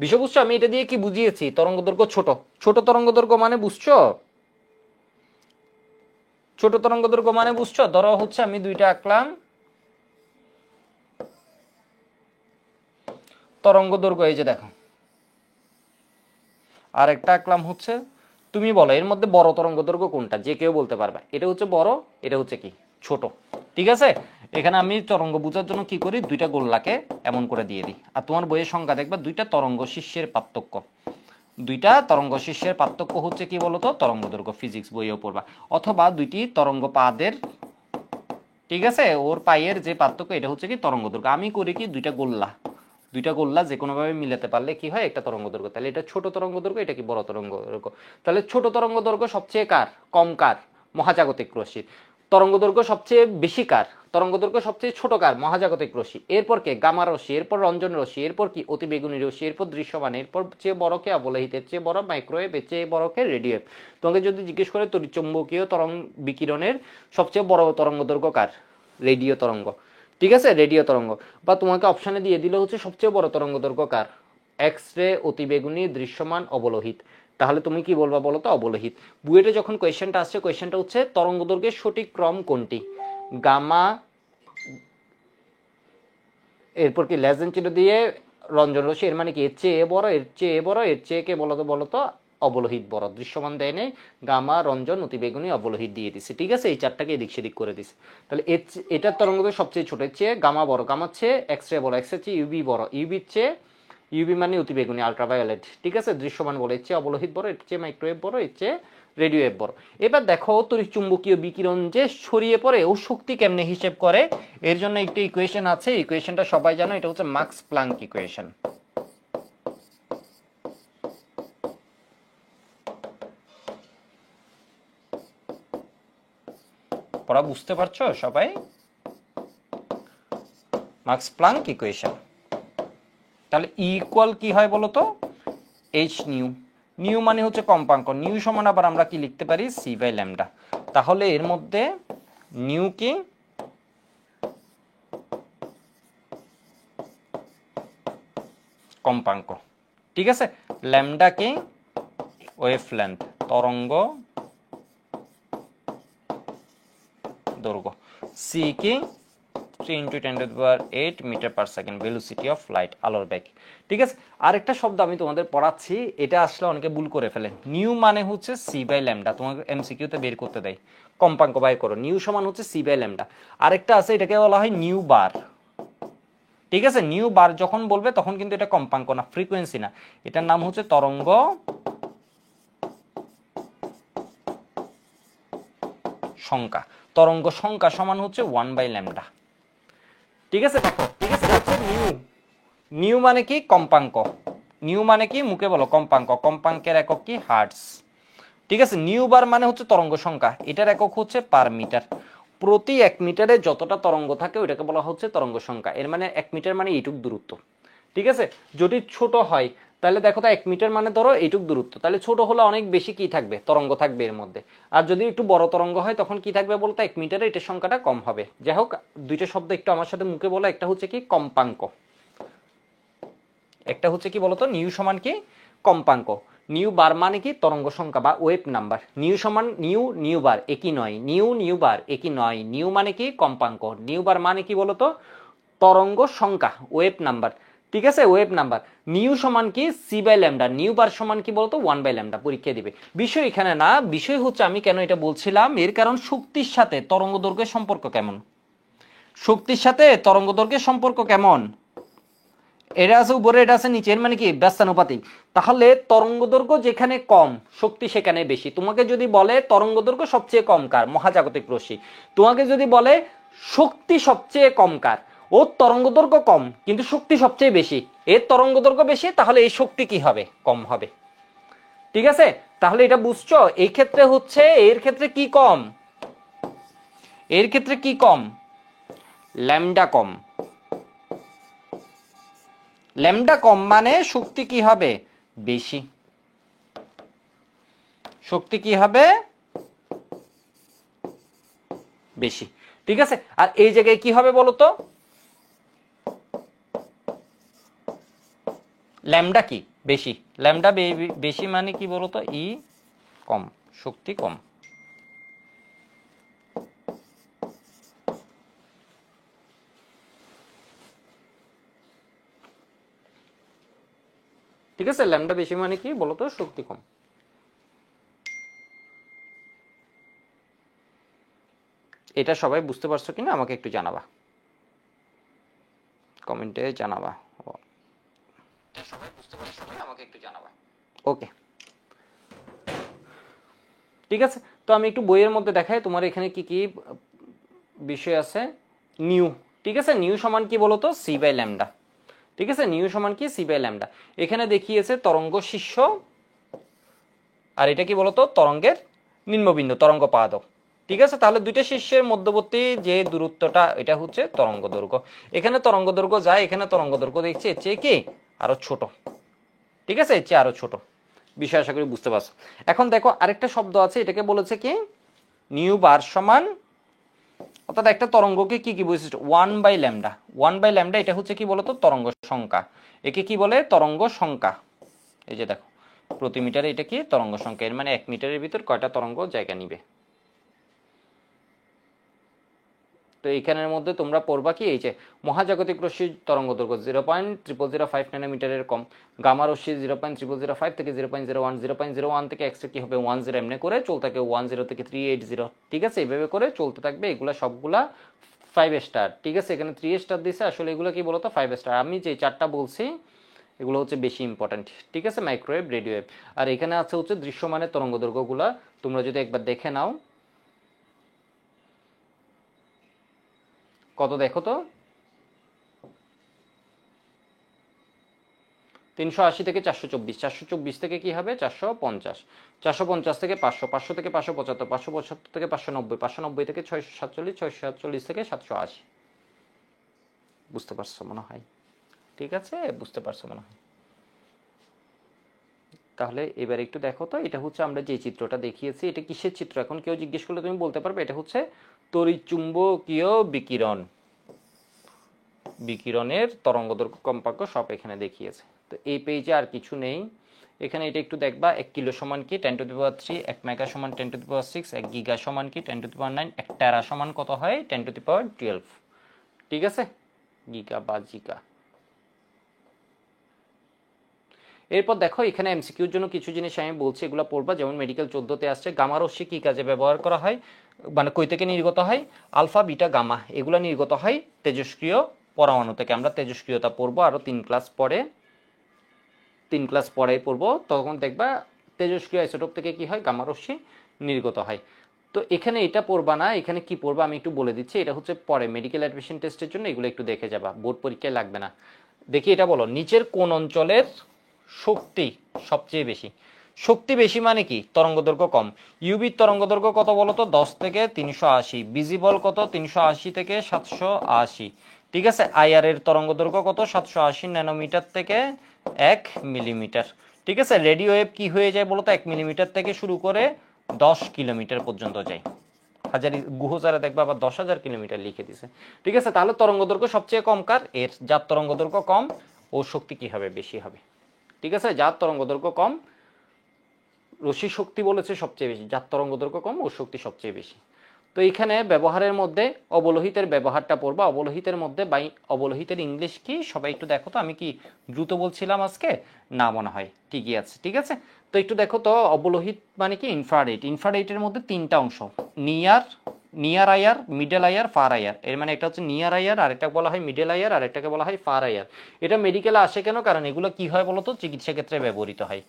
বিষয় বুঝছো? আমি এটা দিয়ে কি বুঝিয়েছি, তরঙ্গ দৈর্ঘ্য ছোট, ছোট তরঙ্গ দৈর্ঘ্য মানে বুঝছো, ছোট তরঙ্গ দৈর্ঘ্য মানে বুঝছো, ধরো হচ্ছে আমি দুইটা আঁকলাম তরঙ্গ দৈর্ঘ্য, এই যে দেখো, আর একটা আঁকলাম হচ্ছে, তুমি বলো এর মধ্যে বড় তরঙ্গ দৈর্ঘ্য কোনটা, যে কেউ বলতে পারবে, এটা হচ্ছে বড়, এটা হচ্ছে কি ছোট, ঠিক আছে। এখানে আমি তরঙ্গ বোঝার জন্য কি করি, দুইটা গোল্লাকে এমন করে দিয়ে দিই, আর তোমার বইয়ের সংখ্যা দেখবা দুইটা তরঙ্গ শীর্ষের পার্থক্য, দুইটা তরঙ্গ শীর্ষের পার্থক্য হচ্ছে কি বলতো তরঙ্গ দৈর্ঘ্য, ফিজিক্স বইয়েও পড়বা, অথবা দুইটি তরঙ্গ পাদের, ঠিক আছে, ওর পায়ের যে পার্থক্য এটা হচ্ছে কি তরঙ্গ দৈর্ঘ্য। আমি করি কি দুইটা গোল্লা, দুইটা গোল্লা যে কোনোভাবে মিলাতে পারলে কি হয় একটা তরঙ্গ দৈর্ঘ্য, তাহলে এটা ছোট তরঙ্গ দৈর্ঘ্য, এটা কি বড় তরঙ্গ দৈর্ঘ্য। তাহলে ছোট তরঙ্গ দৈর্ঘ্য সবচেয়ে কার কম, কার মহাজাগতিক রশ্মির। তরঙ্গ দৈর্ঘ্য সবচেয়ে বেশি কার, তরঙ্গ দৈর্ঘ্য সবচেয়ে ছোট কার মহাজাগতিক রশ্মি। এরপর কে গামা রশ্মি, এরপর রঞ্জন রশ্মি, এরপর কি অতি বেগুনি রশ্মি, এরপর দৃশ্যমান, এরপর চেয়ে বড় কে অবলোহিত, এর চেয়ে বড় মাইক্রোওয়েভ, এর চেয়ে বড় কে রেডিওওয়েভ। তোমাকে যদি জিজ্ঞেস করে তড়িৎচুম্বকীয় তরঙ্গ বিকিরণের সবচেয়ে বড় তরঙ্গ দৈর্ঘ্য কার, রেডিও তরঙ্গ, ঠিক আছে, রেডিও তরঙ্গ। বা তোমাকে অপশানে দিয়ে দিলে হচ্ছে সবচেয়ে বড় তরঙ্গ দৈর্ঘ্য কার, এক্স রে, অতিবেগুনি, দৃশ্যমান, অবলোহিত। তাহলে তুমি কি বলবা বলো তো অবলোহিত। বুয়েটে যখন কোয়েশ্চেনটা আসছে, কোয়েশ্চেনটা হচ্ছে তরঙ্গ দৈর্ঘ্যের সঠিক ক্রম কোনটি, গামা, এরপর কি লেস দেন চিহ্ন দিয়ে রঞ্জন রশ্মি, এর মানে কি এর চেয়ে বড়, এর চেয়ে বড়, এর চেয়ে কে বলতো অবলোহিত বড়, দৃশ্যমান দেয় নেই, গামা, রঞ্জন, অতিবেগুনি, অবলোহিত দিয়ে দিছে। ঠিক আছে, এই চারটাকে এদিক সেদিক করে দিছে। তাহলে এটার তরঙ্গদৈর্ঘ্য সবচেয়ে ছোট, এর চেয়ে গামা বড়, গামার চেয়ে এক্স রে বড়, এক্স এর চেয়ে ইউবি বড়, ইউবির চেয়ে, ইউবি মানে অতিবেগুনি আলট্রাভায়োলেট। ঠিক আছে, দৃশ্যমান বড়, এর চেয়ে অবলোহিত বড়, এর চেয়ে মাইক্রোওয়েভ বড়, এর চেয়ে রেডিও ওয়েভ বড়। এবার দেখো তড়িৎ চুম্বকীয় বিকিরণ যে ছড়িয়ে পড়ে ও শক্তি কেমনে হিসেব করে, এর জন্য একটা ইকুয়েশন আছে, ইকুয়েশনটা সবাই জানো, এটা হচ্ছে মাক্স প্লাঙ্ক ইকুয়েশন। পড়া বুঝতে পারছো সবাই? মাক্স প্লাঙ্ক ইকুয়েশন। তাহলে ইকুয়াল কি হয় বলো তো, এইচ নিউ। নিউ মানে হচ্ছে কম্পাঙ্ক, নিউ সমান আবার আমরা কি লিখতে পারি, সি বাই ল্যামডা। তাহলে এর মধ্যে নিউ কি কম্পাঙ্ক, ঠিক আছে, ল্যামডা কি ওয়েভ লেন্থ তরঙ্গ দৈর্ঘ্য, সি কি 3 × 10⁸ metre per second velocity of light, আলোর বেগ। ঠিক আছে, আরেকটা শব্দ আমি তোমাদের পড়াচ্ছি, এটা আসলে অনেকে ভুল করে ফেলে। নিউ মানে হচ্ছে সি বাই ল্যামডা, তোমাকে এমসিকিউতে বের করতে দেয় কম্পাঙ্ক বাই করো, নিউ সমান হচ্ছে সি বাই ল্যামডা। আরেকটা আছে, এটাকে বলা হয় নিউ বার। ঠিক আছে, নিউ বার যখন বলবে তখন কিন্তু এটা কম্পাঙ্ক না, ফ্রিকোয়েন্সি না, এটার নাম হচ্ছে তরঙ্গ সংখ্যা। তরঙ্গ সংখ্যা সমান হচ্ছে 1 বাই ল্যামডা। ঠিক আছে, দেখো, ঠিক আছে, নিউ, নিউ মানে কি কম্পাঙ্ক, নিউ মানে কি মুখে বলো কম্পাঙ্ক, কম্পাঙ্কের একক কি হার্টস। ঠিক আছে, নিউ বার মানে হচ্ছে তরঙ্গ সংখ্যা, এটার একক হচ্ছে পার মিটার। প্রতি 1 মিটারে যতটা তরঙ্গ থাকে ওইটাকে বলা হচ্ছে তরঙ্গ সংখ্যা। এর মানে 1 মিটার মানে এইটুক দূরত্ব। ঠিক আছে, যদি ছোট হয় তাহলে দেখো তো 1 মিটার মানে ধরো এইটুক দূরত্ব, তাহলে ছোট হলে অনেক বেশি কি থাকবে, তরঙ্গ থাকবে এর মধ্যে। আর যদি একটু বড় তরঙ্গ হয় তখন কি থাকবে বলতো, 1 মিটারে এটার সংখ্যাটা কম হবে। যাই হোক, দুইটা শব্দ একটু আমার সাথে মুখে বলো, একটা হচ্ছে কি কম্পাঙ্ক, একটা হচ্ছে কি বলতো নিউ সমান কি কম্পাঙ্ক। নিউ বার মানে কি তরঙ্গ সংখ্যা বা ওয়েভ নাম্বার, নিউ সমান নিউ, নিউ বার একই নয়, নিউ নিউ বার একই নয়, নিউ মানে কি কম্পাঙ্ক, নিউ বার মানে কি বলতো তরঙ্গ সংখ্যা, ওয়েভ নাম্বার। ঠিক আছে, ওয়েভ নাম্বার। নিউ সমান কি সি বাই ল্যামডা, নিউ বার সমান কি বলতো 1 বাই ল্যামডা। পরীক্ষা দিবে, বিষয় এখানে না, বিষয় হচ্ছে আমি কেন এটা বলছিলাম, এর কারণ শক্তির সাথে তরঙ্গ দৈর্ঘ্যের সম্পর্ক কেমন, শক্তির সাথে তরঙ্গ দৈর্ঘ্যের সম্পর্ক কেমন, এটা আছে উপরে, এটা আছে নিচে, এর মানে কি ব্যস্তানুপাতিক। তাহলে তরঙ্গ দৈর্ঘ্য যেখানে কম শক্তি সেখানে বেশি। তোমাকে যদি বলে তরঙ্গ দৈর্ঘ্য সবচেয়ে কম কার, মহাজাগতিক রশ্মি, তোমাকে যদি বলে শক্তি সবচেয়ে কম কার, ওর তরঙ্গ দৈর্ঘ্য কম কিন্তু শক্তি সবচেয়ে বেশি, এর তরঙ্গ দৈর্ঘ্য বেশি, তাহলে এই শক্তি কি হবে, কম হবে। ঠিক আছে, তাহলে এটা বুঝছো, এই ক্ষেত্রে হচ্ছে, এর ক্ষেত্রে কি কম, এর ক্ষেত্রে কি কম, ল্যামডা কম। ল্যামডা কম মানে শক্তি কি হবে, বেশি, শক্তি কি হবে বেশি। ঠিক আছে, আর এই জায়গায় কি হবে বলতো, ল্যামডা কি বেশি, ল্যামডা বেশি মানে কি বলতো, ই কম, শক্তি কম। ঠিক আছে, ল্যামডা বেশি মানে কি বলতো, শক্তি কম। এটা সবাই বুঝতে পারছো কিনা আমাকে একটু জানাবা, কমেন্টে জানাবা, সবাই বুঝতে পারছো কিনা আমাকে একটু জানাবা। ওকে, ঠিক আছে, তো আমি একটু বইয়ের মধ্যে দেখাই তোমার এখানে কি কি বিষয় আছে। নিউ, ঠিক আছে, নিউ সমান কি বলতো সি বাই ল্যামডা। ঠিক আছে, নিউ সমান কি সি বাই ল্যামডা। এখানে দেখিয়েছে তরঙ্গ শীর্ষ, আর এটা কি বলতো তরঙ্গের নিম্নবিন্দু, তরঙ্গ পাদক। ঠিক আছে, তাহলে দুইটা শীর্ষের মধ্যবর্তী যে দূরত্বটা, এটা হচ্ছে তরঙ্গ দৈর্ঘ্য। এখানে তরঙ্গ দৈর্ঘ্য যায়, এখানে তরঙ্গ দৈর্ঘ্য দেখছি এর চেয়ে কি আরো ছোট। ঠিক আছে, এর চেয়ে আরো ছোট। বিষয় আশা করি বুঝতে পারছো। এখন দেখো আরেকটা শব্দ আছে, এটাকে বলেছে কি নিউ বার সমান, অর্থাৎ একটা তরঙ্গকে কি কি বৈশিষ্ট্য, 1 বাই ল্যামডা, 1 বাই ল্যামডা, এটা হচ্ছে কি বলতো তরঙ্গ সংখ্যা। একে কি বলে তরঙ্গ সংখ্যা। এই যে দেখো প্রতি মিটারে এটা কি তরঙ্গ সংখ্যা, এর মানে 1 মিটারের ভিতর কয়টা তরঙ্গ জায়গা নিবে। তো এইখানের মধ্যে তোমরা পড়বা কি, এই যে মহাজাগতিক রশ্মির তরঙ্গ দৈর্ঘ্য 0.0005 ন্যানোমিটারের কম, গামা রশ্মি 0.0005 থেকে 0.01, 0.01 থেকে এক্সট্রা কি হবে 10, এমনি করে চলতে থাকে 10 থেকে 380, ঠিক আছে, এইভাবে করে চলতে থাকবে। এগুলা সবগুলা 5 স্টার, ঠিক আছে, এখানে 3 স্টার দিছে, আসলে এগুলো কি বলতো 5 স্টার। আমি যে চারটা বলছি এগুলো হচ্ছে বেশি ইম্পর্টেন্ট, ঠিক আছে, মাইক্রোওয়েভ, রেডিওওয়েভ। আর এখানে আছে হচ্ছে দৃশ্যমানের তরঙ্গ দৈর্ঘ্যগুলা, তোমরা যদি একবার দেখে নাও কত দেখো তো, 380 থেকে 424, 424 থেকে কি হবে 450, 450 থেকে 500, 500 থেকে 575, 575 থেকে 590, 590 থেকে 647, 647 থেকে 780। বুঝতে পারছো মনে হয়, ঠিক আছে, বুঝতে পারছো মনে হয়। তাহলে এবার একটু দেখো তো, এটা হচ্ছে আমরা যে চিত্রটা দেখিয়েছি, এটা কিসের চিত্র? এখন কেউ জিজ্ঞেস করলে তুমি বলতে পারবে এটা হচ্ছে তড়িৎচুম্বকীয় বিকিরণ, বিকিরণের তরঙ্গদৈর্ঘ্য কম্পাঙ্ক সব এখানে দেখিয়েছে। তো এই পেজে আর কিছু নেই, এখানে এটা একটু দেখবা 1 কিলো সমান কি 10⁻3, 1 মেগা সমান 10⁻6, 1 গিগা সমান কি 10⁻9, 1 টেরা সমান কত হয় 10⁻12, ঠিক আছে, গিগা বা জিগা। এরপর দেখো এখানে এমসিকিউর জন্য কিছু জিনিস আমি বলছি, এগুলো পড়বা, যেমন মেডিকেল 14তে আসছে গামা রশ্মি কি কাজে ব্যবহার করা হয়, মানে কই থেকে নির্গত হয়, আলফা বিটা গামা, এগুলো নির্গত হয় তেজস্ক্রিয় পরমাণু থেকে। আমরা তেজস্ক্রিয়তা পড়বো আরো 3 ক্লাস পরে, 3 ক্লাস পরে পড়বো, তখন দেখবা তেজস্ক্রিয় আইসোটোপ থেকে কি হয় গামা রশ্মি নির্গত হয়। তো এখানে এটা পড়বা না, এখানে কি পড়বা আমি একটু বলে দিচ্ছি, এটা হচ্ছে পরে মেডিকেল অ্যাডমিশন টেস্টের জন্য, এগুলো একটু দেখে যাবা, বোর্ড পরীক্ষায় লাগবে না। দেখি এটা বলো, নিচের কোন অঞ্চলের শক্তি সবচেয়ে বেশি? শক্তি বেশি মানে কি, তরঙ্গদৈর্ঘ্য কম। ইউবির তরঙ্গদৈর্ঘ্য কত বলো তো, 10 থেকে 380, ভিজিবল কত 380 থেকে 780, ঠিক আছে। আইআর এর তরঙ্গদৈর্ঘ্য কত 780 ন্যানোমিটার থেকে 1 মিলিমিটার, ঠিক আছে। রেডিও ওয়েভ কি হয়ে যায় বলো তো, 1 মিলিমিটার থেকে শুরু করে 10 কিলোমিটার পর্যন্ত যায়। হাজারি গুহচারে দেখবা আবার 10,000 কিলোমিটার লিখে দিছে, ঠিক আছে। তাহলে তরঙ্গদৈর্ঘ্য সবচেয়ে কম কার, এর, যার তরঙ্গদৈর্ঘ্য কম ও শক্তি কি হবে বেশি হবে, ঠিক আছে। যার তরঙ্গদৈর্ঘ্য কম, রশ্মি শক্তি বলেছে সবচেয়ে বেশি, যার তরঙ্গদৈর্ঘ্য কম ও শক্তি সবচেয়ে বেশি। তো এখানে ব্যবহারের মধ্যে অবলোহিতের ব্যবহারটা পড়বা, অবলোহিতের মধ্যে বাই অবলোহিতের ইংলিশ কি সবাই একটু দেখো তো, আমি কি দ্রুত বলছিলাম আজকে, না মনে হয় ঠিকই আছে, ঠিক আছে। তো একটু দেখো তো, অবলোহিত মানে কি ইনফ্রারেড, ইনফ্রারেডের মধ্যে 3টা অংশ, near, near IR, middle IR, far IR. এর মানে একটা হচ্ছে নিয়ার আইআর, আরেকটা বলা হয় মিডল আইআর, আরেকটাকে বলা হয় ফার আইআর। এটা মেডিকেলে আসে কেন, কারণ এগুলো কি হয় বলতো চিকিৎসা ক্ষেত্রে ব্যবহৃত হয়,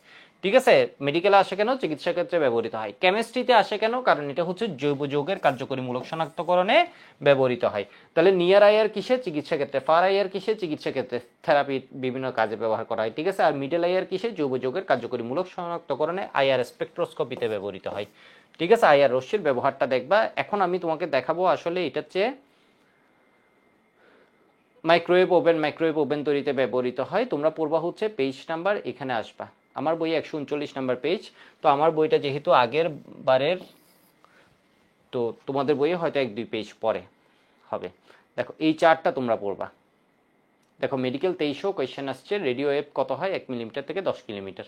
ঠিক আছে। মেডিকেলে আসে কেন, চিকিৎসা ক্ষেত্রে ব্যবহৃত হয়। কেমিস্ট্রিতে আসে কেন, কারণ এটা হচ্ছে জৈব যৌগের কার্যকরীমূলক শনাক্তকরণে ব্যবহৃত হয়। তাহলে নিয়ার আইআর কিসে, চিকিৎসা ক্ষেত্রে, ফার আইআর কিসে, চিকিৎসা ক্ষেত্রে, থেরাপি বিভিন্ন কাজে ব্যবহার করা হয়, ঠিক আছে। আর মিডল আইআর কিসে, জৈব যৌগের কার্যকরীমূলক শনাক্তকরণে আইআর স্পেকট্রোস্কোপিতে ব্যবহৃত হয়, ঠিক আছে। আইআর রশ্মির ব্যবহারটা দেখবা। এখন আমি তোমাকে দেখাবো আসলে এটার চেয়ে মাইক্রোওয়েভ ওভেন, মাইক্রোওয়েভ ওভেন তৈরিতে ব্যবহৃত হয়। তোমরা পড়বা হচ্ছে পেজ নাম্বার, এখানে আসবা, আমার বই 139 নাম্বার পেজ। তো আমার বইটা যেহেতু আগের বারের, তো তোমাদের বইয়ে হয়তো 1-2 পেজ পরে হবে। দেখো এই চার্টটা তোমরা পড়বা, দেখো মেডিকেল 2300 কোয়েশ্চেন আসছে, রেডিও ওয়েভ কত হয় 1 মিলিমিটার থেকে 10 কিলোমিটার,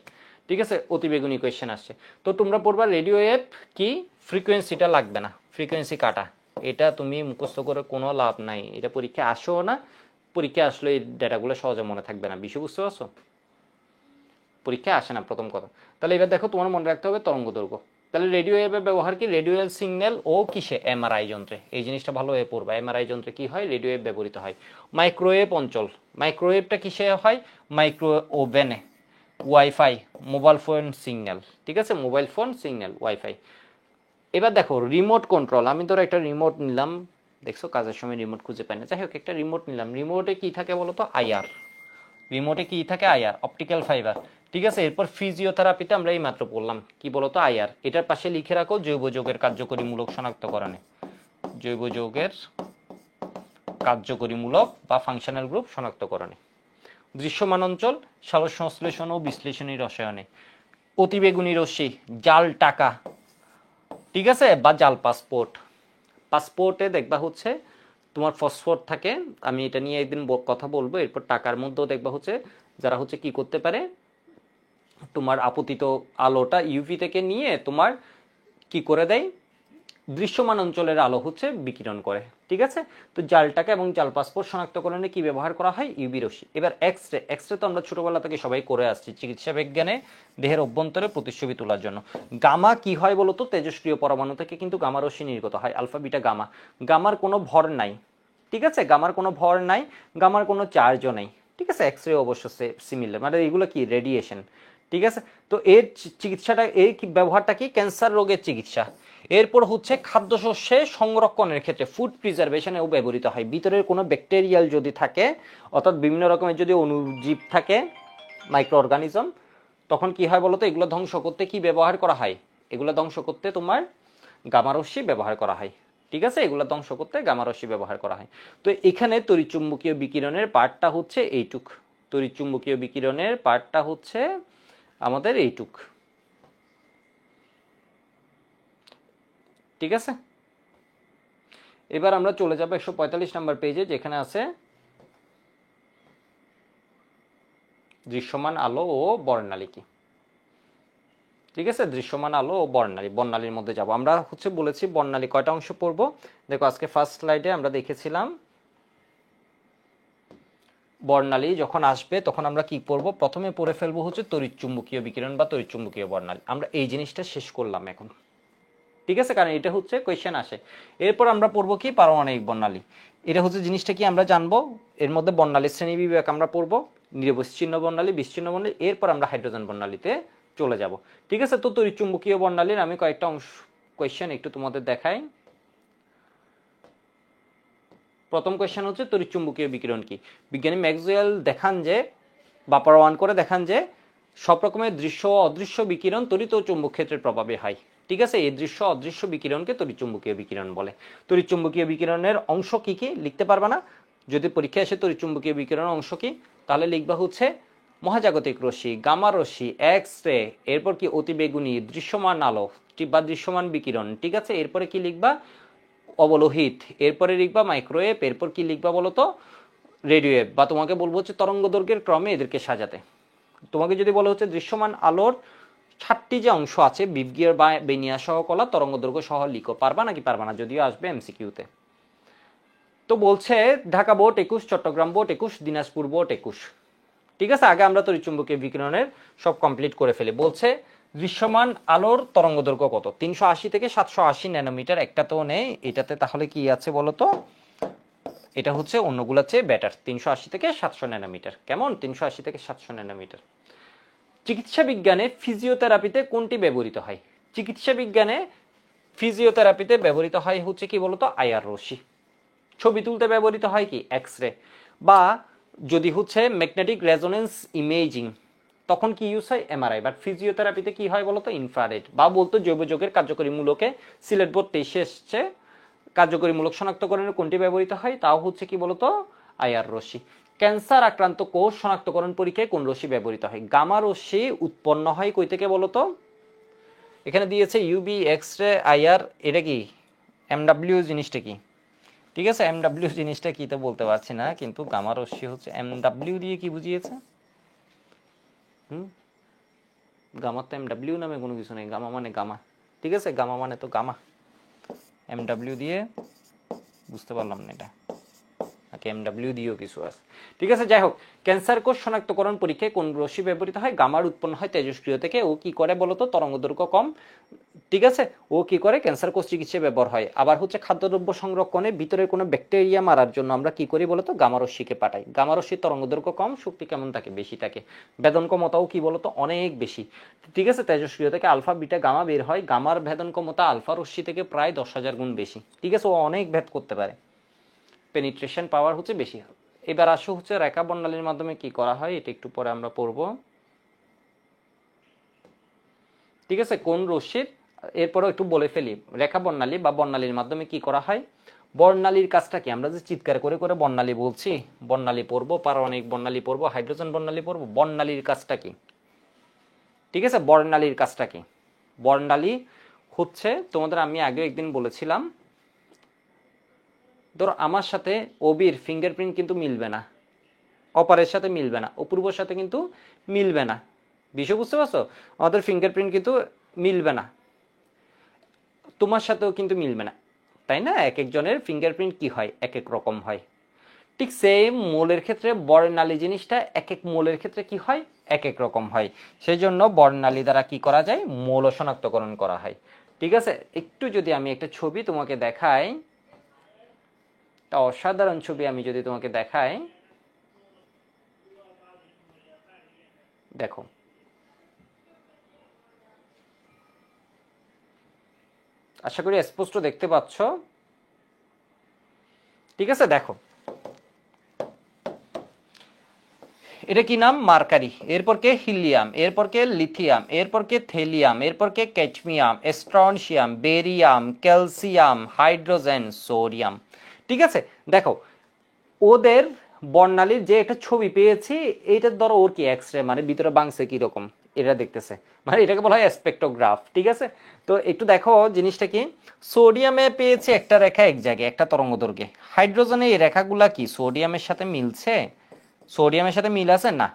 ঠিক আছে, অতিবেগুনি কোয়েশ্চেন আসছে। তো তোমরা পড়বা রেডিও ওয়েভ কি, ফ্রিকোয়েন্সিটা লাগবে না, ফ্রিকোয়েন্সি কাটা, এটা তুমি মুখস্থ করে কোনো লাভ নাই, এটা পরীক্ষায় আসেও না, পরীক্ষায় আসলে এই ডেটাগুলো সহজে মনে থাকবে না, বিষয় বুঝতে পারছো, পরীক্ষায় আসে না প্রথম কথা। তাহলে এবার দেখো তোমার মনে রাখতে হবে তরঙ্গ দৈর্ঘ্য। তাহলে রেডিও ওয়েভের ব্যবহার কি, রেডিওয়াল সিগন্যাল ও কিসে, এমআরআই যন্ত্রে, এই জিনিসটা ভালোভাবে পড়বা, এমআরআই যন্ত্রে কি হয়, রেডিও ওয়েভ ব্যবহৃত হয়। মাইক্রোওয়েভ অঞ্চল, মাইক্রোওয়েভটা কিসে হয়, মাইক্রো ওভেনে, ওয়াইফাই, মোবাইল ফোন সিগন্যাল, ঠিক আছে, মোবাইল ফোন সিগন্যাল, ওয়াইফাই। এবার দেখো রিমোট কন্ট্রোল, আমি ধরো একটা রিমোট নিলাম, দেখছো কাজের সময় রিমোট খুঁজে পাই না, যাই হোক একটা রিমোট নিলাম, রিমোটে কি থাকে বলো তো, আইআর, রিমোটে কি থাকে আইআর, অপটিক্যাল ফাইবার, ঠিক আছে। এরপর ফিজিওথেরাপিতে আমরা এই মাত্র পড়লাম কি বলতো, আইআর। এটার পাশে লিখে রাখো জৈব যৌগের কার্যকরীমূলক শনাক্তকরণে, জৈব যৌগের কার্যকরীমূলক বা ফাংশনাল গ্রুপ শনাক্তকরণে। দৃশ্যমান অঞ্চল, সালোক সংশ্লেষণ ও বিশ্লেষণী রসায়নে। অতিবেগুনি রশ্মি, জাল টাকা, ঠিক আছে, বা জাল পাসপোর্ট। পাসপোর্টে দেখবা হচ্ছে তোমার ফসফর থাকে, আমি এটা নিয়ে একদিন কথা বলবো। এরপর টাকার মধ্যেও দেখবা হচ্ছে যারা হচ্ছে কি করতে পারে, তোমার আপতিত আলোটা ইউভি থেকে নিয়ে তোমার কি করে দেয়, দৃশ্যমান অঞ্চলের আলো হচ্ছে বিকিরণ করে। ঠিক আছে, তো জালটাকে এবং জাল পাসপোর্ট শনাক্তকরণে কি ব্যবহার করা হয়? ইউভি রশ্মি। এবার এক্সরে। এক্সরে তো আমরা ছোটবেলা থেকে সবাই করে আসছি চিকিৎসা বিজ্ঞানে দেহের অভ্যন্তরে প্রতিচ্ছবি তোলার জন্য। গামা কি হয় বলতো? তেজস্ক্রিয় পরমাণু থেকে কিন্তু গামা রশ্মি নির্গত হয়, আলফা বিটা গামা। গামার কোনো ভর নাই, ঠিক আছে, গামার কোনো ভর নাই, গামার কোনো চার্জও নাই। ঠিক আছে, এক্সরে অবশ্য সিমিলার, মানে এগুলো কি রেডিয়েশন। ঠিক আছে, তো এর চিকিৎসাটা, এই ব্যবহারটা কি? ক্যান্সার রোগের চিকিৎসা। এরপর হচ্ছে খাদ্যশস্যে সংরক্ষণের ক্ষেত্রে ফুড প্রিজার্ভেশনেও ব্যবহৃত হয়। ভিতরের কোনো ব্যাকটেরিয়াল যদি থাকে, অর্থাৎ বিভিন্ন রকমের যদি অণুজীব থাকে, মাইক্রো অর্গানিজম, তখন কি হয় বলতো? এগুলো ধ্বংস করতে কি ব্যবহার করা হয়? এগুলো ধ্বংস করতে তোমার গামারশ্মি ব্যবহার করা হয়। ঠিক আছে, এগুলো ধ্বংস করতে গামারশ্মি ব্যবহার করা হয়। তো এখানে তড়িৎচুম্বকীয় বিকিরণের পার্টটা হচ্ছে এইটুক। তড়িৎচুম্বকীয় বিকিরণের পার্টটা হচ্ছে আমাদের এইটুক। ঠিক আছে, এবার আমরা চলে যাব 145 নাম্বার পেজে, যেখানে আছে দৃশ্যমান আলো ও বর্ণালী কি। ঠিক আছে, দৃশ্যমান আলো ও বর্ণালী। বর্ণালীর মধ্যে যাব আমরা। হচ্ছে বলেছি বর্ণালী কয়টা অংশ পড়ব। দেখো আজকে ফার্স্ট স্লাইডে আমরা দেখেছিলাম বর্ণালী যখন আসবে তখন আমরা কি পড়ব? প্রথমে পড়ে ফেলবো হচ্ছে তড়িৎচুম্বকীয় বিকিরণ বা তড়িৎচুম্বকীয় বর্ণালী। আমরা এই জিনিসটা শেষ করলাম এখন। ঠিক আছে, কারণ এটা হচ্ছে কোয়েশ্চেন আসে। এরপর আমরা পড়বো কি? পারমাণবিক বর্ণালী। এটা হচ্ছে জিনিসটা কি আমরা জানবো। এর মধ্যে বর্ণালীর শ্রেণী বিভাগ আমরা পড়বো, নিরবচ্ছিন্ন বর্ণালী, বিচ্ছিন্ন বর্ণালী। এরপর আমরা হাইড্রোজেন বর্ণালীতে চলে যাব। ঠিক আছে, তো তড়িৎচুম্বকীয় বর্ণালীর আমি কয়েকটা অংশ কোয়েশ্চেন একটু তোমাদের দেখাই। প্রথম কোয়েশ্চেন হচ্ছে তড়িৎচুম্বকীয় বিকিরণ কি। বিজ্ঞানী ম্যাক্সওয়েল দেখান যে, বা প্রমাণ করে দেখান যে সব রকমের দৃশ্য ও অদৃশ্য বিকিরণ তড়িৎ ও চুম্বক ক্ষেত্রের প্রভাবে হয়। ঠিক আছে, এই দৃশ্য অদৃশ্য বিকিরণকে তড়িৎচুম্বকীয় বিকিরণ বলে। তড়িৎচুম্বকীয় বিকিরণের অংশ কি কি লিখতে পারবা না? যদি পরীক্ষায় আসে তড়িৎচুম্বকীয় বিকিরণের অংশ কি, তাহলে লিখবা হচ্ছে মহাজাগতিক রশ্মি, গামা রশ্মি, এক্স রে, এরপর কি অতিবেগুনি, দৃশ্যমান আলো বা দৃশ্যমান বিকিরণ। ঠিক আছে, এরপরে কি লিখবা? অবলোহিত, এরপরে লিখবা মাইক্রোওয়েভ, এরপর কি লিখবা বলতো? রেডিওওয়েভ। বা তোমাকে বলবো হচ্ছে তরঙ্গ দৈর্ঘ্যের ক্রমে এদেরকে সাজাতে। তোমাকে যদি বলা হচ্ছে দৃশ্যমান আলোর 7টি যে অংশ আছে, বিবগিয়ার বা বেনিয়া সহ কলা, তরঙ্গ দৈর্ঘ্য সহ লিখো। পারবা নাকি পারবা না? যদিও আসবে এমসিকিউতে। তো বলছে Dhaka board 21, Chattogram board 21, Dinajpur board 21। ঠিক আছে, আগে আমরা তড়িৎচুম্বকীয় বিকিরণের সব কমপ্লিট করে ফেলি। বলছে দৃশ্যমান আলোর তরঙ্গ দৈর্ঘ্য কত? 380 থেকে 780 ন্যানোমিটার। একটা তো নেই এটাতে, তাহলে কি আছে বলতো? এটা হচ্ছে অন্যগুলোর চেয়ে বেটার। 380 থেকে 700 ন্যানোমিটার। কেমন? 380 থেকে 700 ন্যানোমিটার। চিকিৎসা বিজ্ঞানে ফিজিওথেরাপিতে কোনটি ব্যবহৃত হয়? চিকিৎসা বিজ্ঞানে ফিজিওথেরাপিতে ব্যবহৃত হয় হচ্ছে কি বলতো? আইআর রশ্মি। ছবি তুলতে ব্যবহৃত হয় কি? X ray. বা যদি হচ্ছে ম্যাগনেটিক রেজোনেন্স ইমেজিং, তখন কি ইউজ হয়? এমআরআই। বাট ফিজিওথেরাপিতে কি হয় বলতো? ইনফ্রারেড। বা বলতো জৈব যৌগের কার্যকরী মূলকে সিলেট বোর্ড 23 এসছে কার্যকরী মূলক শনাক্তকরণের কোনটি ব্যবহৃত হয়? তাও হচ্ছে কি বলতো? আইআর রশ্মি। ক্যান্সার আক্রান্ত কোষ শনাক্তকরণ পরীক্ষায় কোন রশ্মি ব্যবহৃত হয়? গামা রশ্মি উৎপন্ন হয় কই থেকে বলতো? এখানে দিয়েছে ইউবি, এক্স রে, আইআর। এটা কি এমডাব্লিউ জিনিসটা কি? ঠিক আছে, এমডাব্লিউ জিনিসটা কি তো বলতে পারছি না, কিন্তু গামা রশ্মি হচ্ছে এমডাব্লিউ দিয়ে কি বুঝিয়েছে? গামার তো এমডাব্লিউ নামে কোনো কিছু নেই। গামা মানে গামা। ঠিক আছে, গামা মানে তো গামা। এমডাব্লিউ দিয়ে বুঝতে পারলাম না এটা, নাকি এমডাব্লিউ দিয়েও কিছু আছে। ঠিক আছে, যাই হোক, ক্যান্সার কোষ শনাক্তকরণ পরীক্ষায় কোন রশ্মি ব্যবহৃত হয়? গামার উৎপন্ন হয় তেজস্ক্রিয় থেকে। ও কি করে বলতো? তরঙ্গ দৈর্ঘ্য কম। ঠিক আছে, ও কি করে? ক্যান্সার কোষ চিকিৎসায় ব্যবহার হয়। আবার হচ্ছে খাদ্যদ্রব্য সংরক্ষণে ভিতরে কোনো ব্যাকটেরিয়া মারার জন্য আমরা কি করি বলতো? গামা রশ্মিকে পাঠাই। গামা রশ্মির তরঙ্গ দৈর্ঘ্য কম, শক্তি কেমন থাকে? বেশি থাকে। ভেদন ক্ষমতাও কি বলতো? অনেক বেশি। ঠিক আছে, তেজস্ক্রিয় থেকে আলফা বিটা গামা বের হয়। গামার ভেদন ক্ষমতা আলফা রশ্মি থেকে প্রায় 10,000 গুণ বেশি। ঠিক আছে, ও অনেক ভেদ করতে পারে, পেনিট্রেশন পাওয়ার হচ্ছে বেশি। এবার আসো হচ্ছে রেখা বর্ণালীর মাধ্যমে কি করা হয়, এটা একটু পরে আমরা পড়ব। ঠিক আছে, কোন রশ্মির, এরপরে একটু বলে ফেলি। রেখা বর্ণালী বা বর্ণালীর মাধ্যমে কি করা হয়? বর্ণালীর কাজটা কি? আমরা যে চিৎকার করে করে বর্ণালী বলছি, বর্ণালী পড়বো, পারমাণবিক বর্ণালী পড়বো, হাইড্রোজেন বর্ণালী পড়বো, বর্ণালীর কাজটা কি? ঠিক আছে, বর্ণালীর কাজটা কি? বর্ণালী হচ্ছে তোমাদের আমি আগে একদিন বলেছিলাম, ধরো আমার সাথে অবির ফিঙ্গারপ্রিন্ট কিন্তু মিলবে না, অপারের সাথে মিলবে না, অপূর্বর সাথে কিন্তু মিলবে না। বিষয় বুঝতে পারছো? আমাদের ফিঙ্গারপ্রিন্ট কিন্তু মিলবে না। তোমার সাথেও কিন্তু মিলবে না, তাই না? এক একজনের ফিঙ্গারপ্রিন্ট কি হয়, এক এক রকম হয়। ঠিক সেম মোলের ক্ষেত্রে বর্ণালী জিনিসটা এক এক মোলের ক্ষেত্রে কি হয়, এক এক রকম হয়। সেই জন্য বর্ণালী দ্বারা কি করা যায়, মৌল শনাক্তকরণ করা হয়। ঠিক আছে, একটু যদি আমি একটা ছবি তোমাকে দেখাই, একটা অসাধারণ ছবি আমি যদি তোমাকে দেখাই, দেখো আশা করি স্পষ্ট দেখতে পাচ্ছ। ঠিক আছে, দেখো এটা কি নাম, মার্কারি, এরপর কে হিলিয়াম, এরপর কে লিথিয়াম, এরপর কে থেলিয়াম, এরপর কে cadmium, strontium, barium, calcium, hydrogen, sodium. ঠিক আছে, দেখো ওদের বর্ণালীর যে একটা ছবি পেয়েছি, এইটার ধরো ওর কি এক্স রে মানে ভিতরে বাংছে কিরকম এটা দেখতেছে, মানে এটাকে বলা হয় স্পেকট্রোগ্রাফ। ঠিক আছে, তো একটু দেখো জিনিসটা কি। সোডিয়ামে পেয়েছে একটা রেখা এক জায়গায় একটা তরঙ্গ দৈর্ঘ্যে, হাইড্রোজেনে এই রেখাগুলা কি সোডিয়ামের সাথে মিলছে, সোডিয়ামের সাথে মিল আছে না।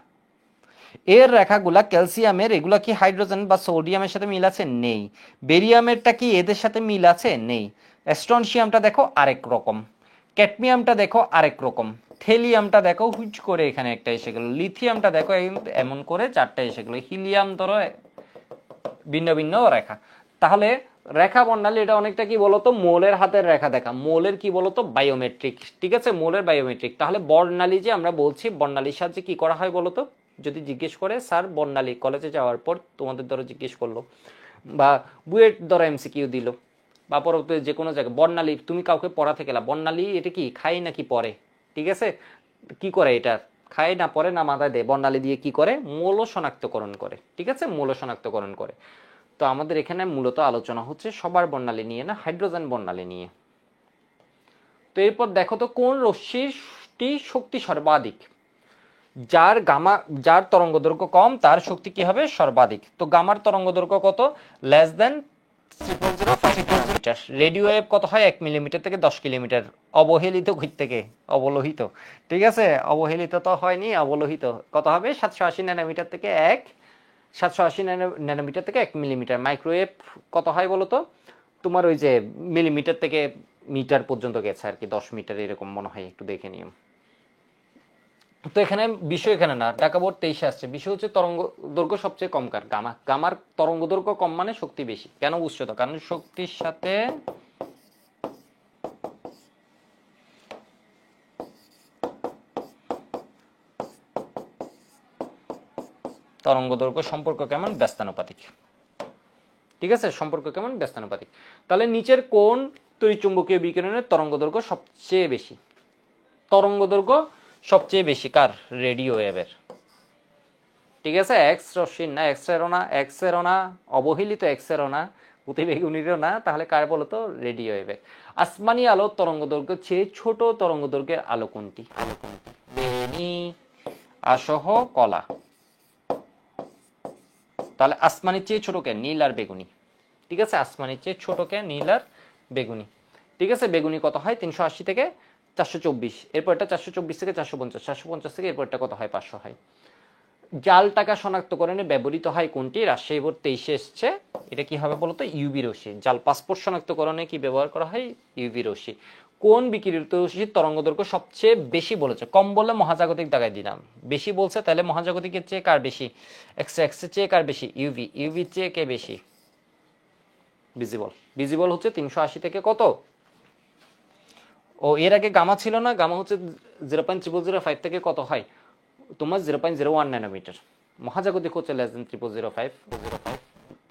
এর রেখাগুলা ক্যালসিয়ামের, এগুলা কি হাইড্রোজেন বা সোডিয়ামের সাথে মিল আছে, নেই। বেরিয়ামেরটা কি এদের সাথে মিল আছে, নেই। স্ট্রনশিয়ামটা দেখো আরেক রকম, ক্যাডমিয়ামটা দেখো আরেক রকম, থেলিয়ামটা দেখো হুইচ করে এখানে একটা এসে গেল, লিথিয়ামটা দেখো এমন করে চারটা এসে গেল, হিলিয়াম ধরো ভিন্ন ভিন্ন রেখা। তাহলে রেখা বর্ণালী এটা অনেকটা কি বলতো, মোলের হাতের রেখা দেখা, মোলের কি বলতো বায়োমেট্রিক। ঠিক আছে, মোলের বায়োমেট্রিক। তাহলে বর্ণালী যে আমরা বলছি, বর্ণালীর সাহায্যে কি করা হয় বলতো, যদি জিজ্ঞেস করে স্যার বর্ণালী, কলেজে যাওয়ার পর তোমাদের ধরো জিজ্ঞেস করলো, বা বুয়েট ধরো এমসিকিউ দিল, বা পরবর্তী যে কোনো জায়গায় বর্ণালী তুমি কাউকে পড়াতে গেলা, বর্ণালী এটা কি খাই নাকি পরে, ঠিক আছে, কি করে এটা, খায় না পরে না মাথায় দেয়, বর্ণালী দিয়ে কি করে, মৌল শনাক্তকরণ করে। ঠিক আছে, মৌল শনাক্তকরণ করে। তো আমাদের এখানে মূলত আলোচনা হচ্ছে সবার বর্ণালী নিয়ে না, হাইড্রোজেন বর্ণালী নিয়ে। তো এরপর দেখো তো কোন রশ্মিটি শক্তি সর্বাধিক, যার গামা, যার তরঙ্গ দৈর্ঘ্য কম তার শক্তি কি হবে, সর্বাধিক। তো গামার তরঙ্গ দৈর্ঘ্য কত, লেস দেন 0.005 রেডিও ওয়েভ কত হয় 1 মিলিমিটার থেকে 10 কিলোমিটার। অবহেলিত কই থেকে, অবলোহিত। ঠিক আছে, অবহেলিত তো হয়নি, অবলোহিত কত হবে 780 ন্যানোমিটার থেকে 780 ন্যানোমিটার থেকে 1 মিলিমিটার। মাইক্রোওয়েভ কত হয় বলো তো, তোমার ওই যে মিলিমিটার থেকে মিটার পর্যন্ত গেছে আর কি, 10 মিটার এরকম মনে হয়, একটু দেখে নিও। তো এখানে বিষয় এখানে না, ঢাকা বোর্ড 23 আসছে, বিষয় হচ্ছে তরঙ্গ দৈর্ঘ্য সবচেয়ে কম কার, গামা। গামার তরঙ্গ দৈর্ঘ্য কম মানে শক্তি বেশি। কেন বুঝছো তো, কারণ শক্তির সাথে তরঙ্গ দৈর্ঘ্য সম্পর্ক কেমন, ব্যস্তানুপাতিক। ঠিক আছে, সম্পর্ক কেমন, ব্যস্তানুপাতিক। তাহলে নিচের কোন তড়িৎচুম্বকীয় বিকিরণের তরঙ্গ দৈর্ঘ্য সবচেয়ে বেশি, তরঙ্গ দৈর্ঘ্য সবচেয়ে বেশি কার, রেডিও ওয়েভের। ঠিক আছে, এক্স রশ্মির না, এক্সেরও না, এক্সেরও না, অবহেলিত এক্সেরও না, অতিবেগুনিরও না, তাহলে কার বলতো, রেডিও ওয়েভের। আসমানি আলো তরঙ্গ দৈর্ঘ্য চেয়ে ছোট তরঙ্গ দৈর্ঘ্যের আলো কোনটি, বেনি, আসহ, কলা। তাহলে আসমানির চেয়ে ছোট কে, নীল আর বেগুনি। ঠিক আছে, আসমানির চেয়ে ছোট কে, নীল আর বেগুনি। ঠিক আছে, বেগুনি কত হয় 380 থেকে 424, এরপর এটা 424 থেকে 450, 450 থেকে এরপর এটা কত হয় 500 হয়। জাল টাকা শনাক্তকরণে ব্যবহৃত হয় কোনটি, রাজশাহী বোর্ড 23 এসছে, এটা কি হবে বলতো, ইউভি রশ্মি। জাল পাসপোর্ট শনাক্তকরণে কি ব্যবহার করা হয়, ইউভি রশ্মি। কোন বিকিরিত রশ্মির তরঙ্গ দৈর্ঘ্য সবচেয়ে বেশি বলেছে, কম বললে মহাজাগতিক দাগাই দিলাম, বেশি বলছে তাহলে মহাজাগতিকের চেয়ে কার বেশি, এক্স এক্স এর চেয়ে কার বেশি, ইউভি, ইউভির চেয়ে কে বেশি, ভিজিবল। ভিজিবল হচ্ছে 380 থেকে কত, ও এর আগে গামা ছিল না, গামা হচ্ছে 0.005 থেকে কত হয় তোমার 0.01 ন্যানোমিটার। মহাজাগতিক হচ্ছে লেস দেন 0.005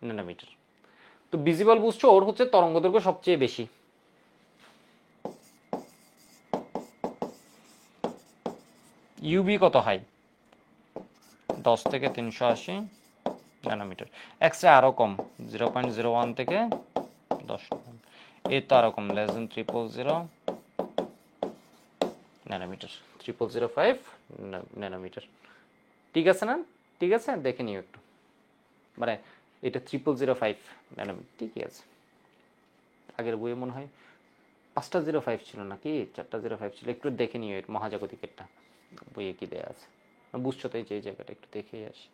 ন্যানোমিটার। তো ভিজিবল বুঝছো, ওর হচ্ছে তরঙ্গ দৈর্ঘ্য সবচেয়ে বেশি। ইউবি কত হয় 10 থেকে 380 ন্যানোমিটার। এক্স রে আরো কম 0.01 থেকে 10, এর তো আরো কম লেস দেন 0.000 ন্যানোমিটার, 0.005 ন্যানোমিটার। ঠিক আছে না, ঠিক আছে, দেখে নিও একটু, মানে এটা 0.005 ন্যানোমিটার, ঠিকই আছে। আগের বইয়ে মনে হয় 5টা 05 ছিল নাকি 4টা 05 ছিল, একটু দেখে নিও এর মহাজাগতিকেরটা বইয়ে কি দেয়া আছে, বুঝছো তো এই যে এই জায়গাটা একটু দেখেই আসি।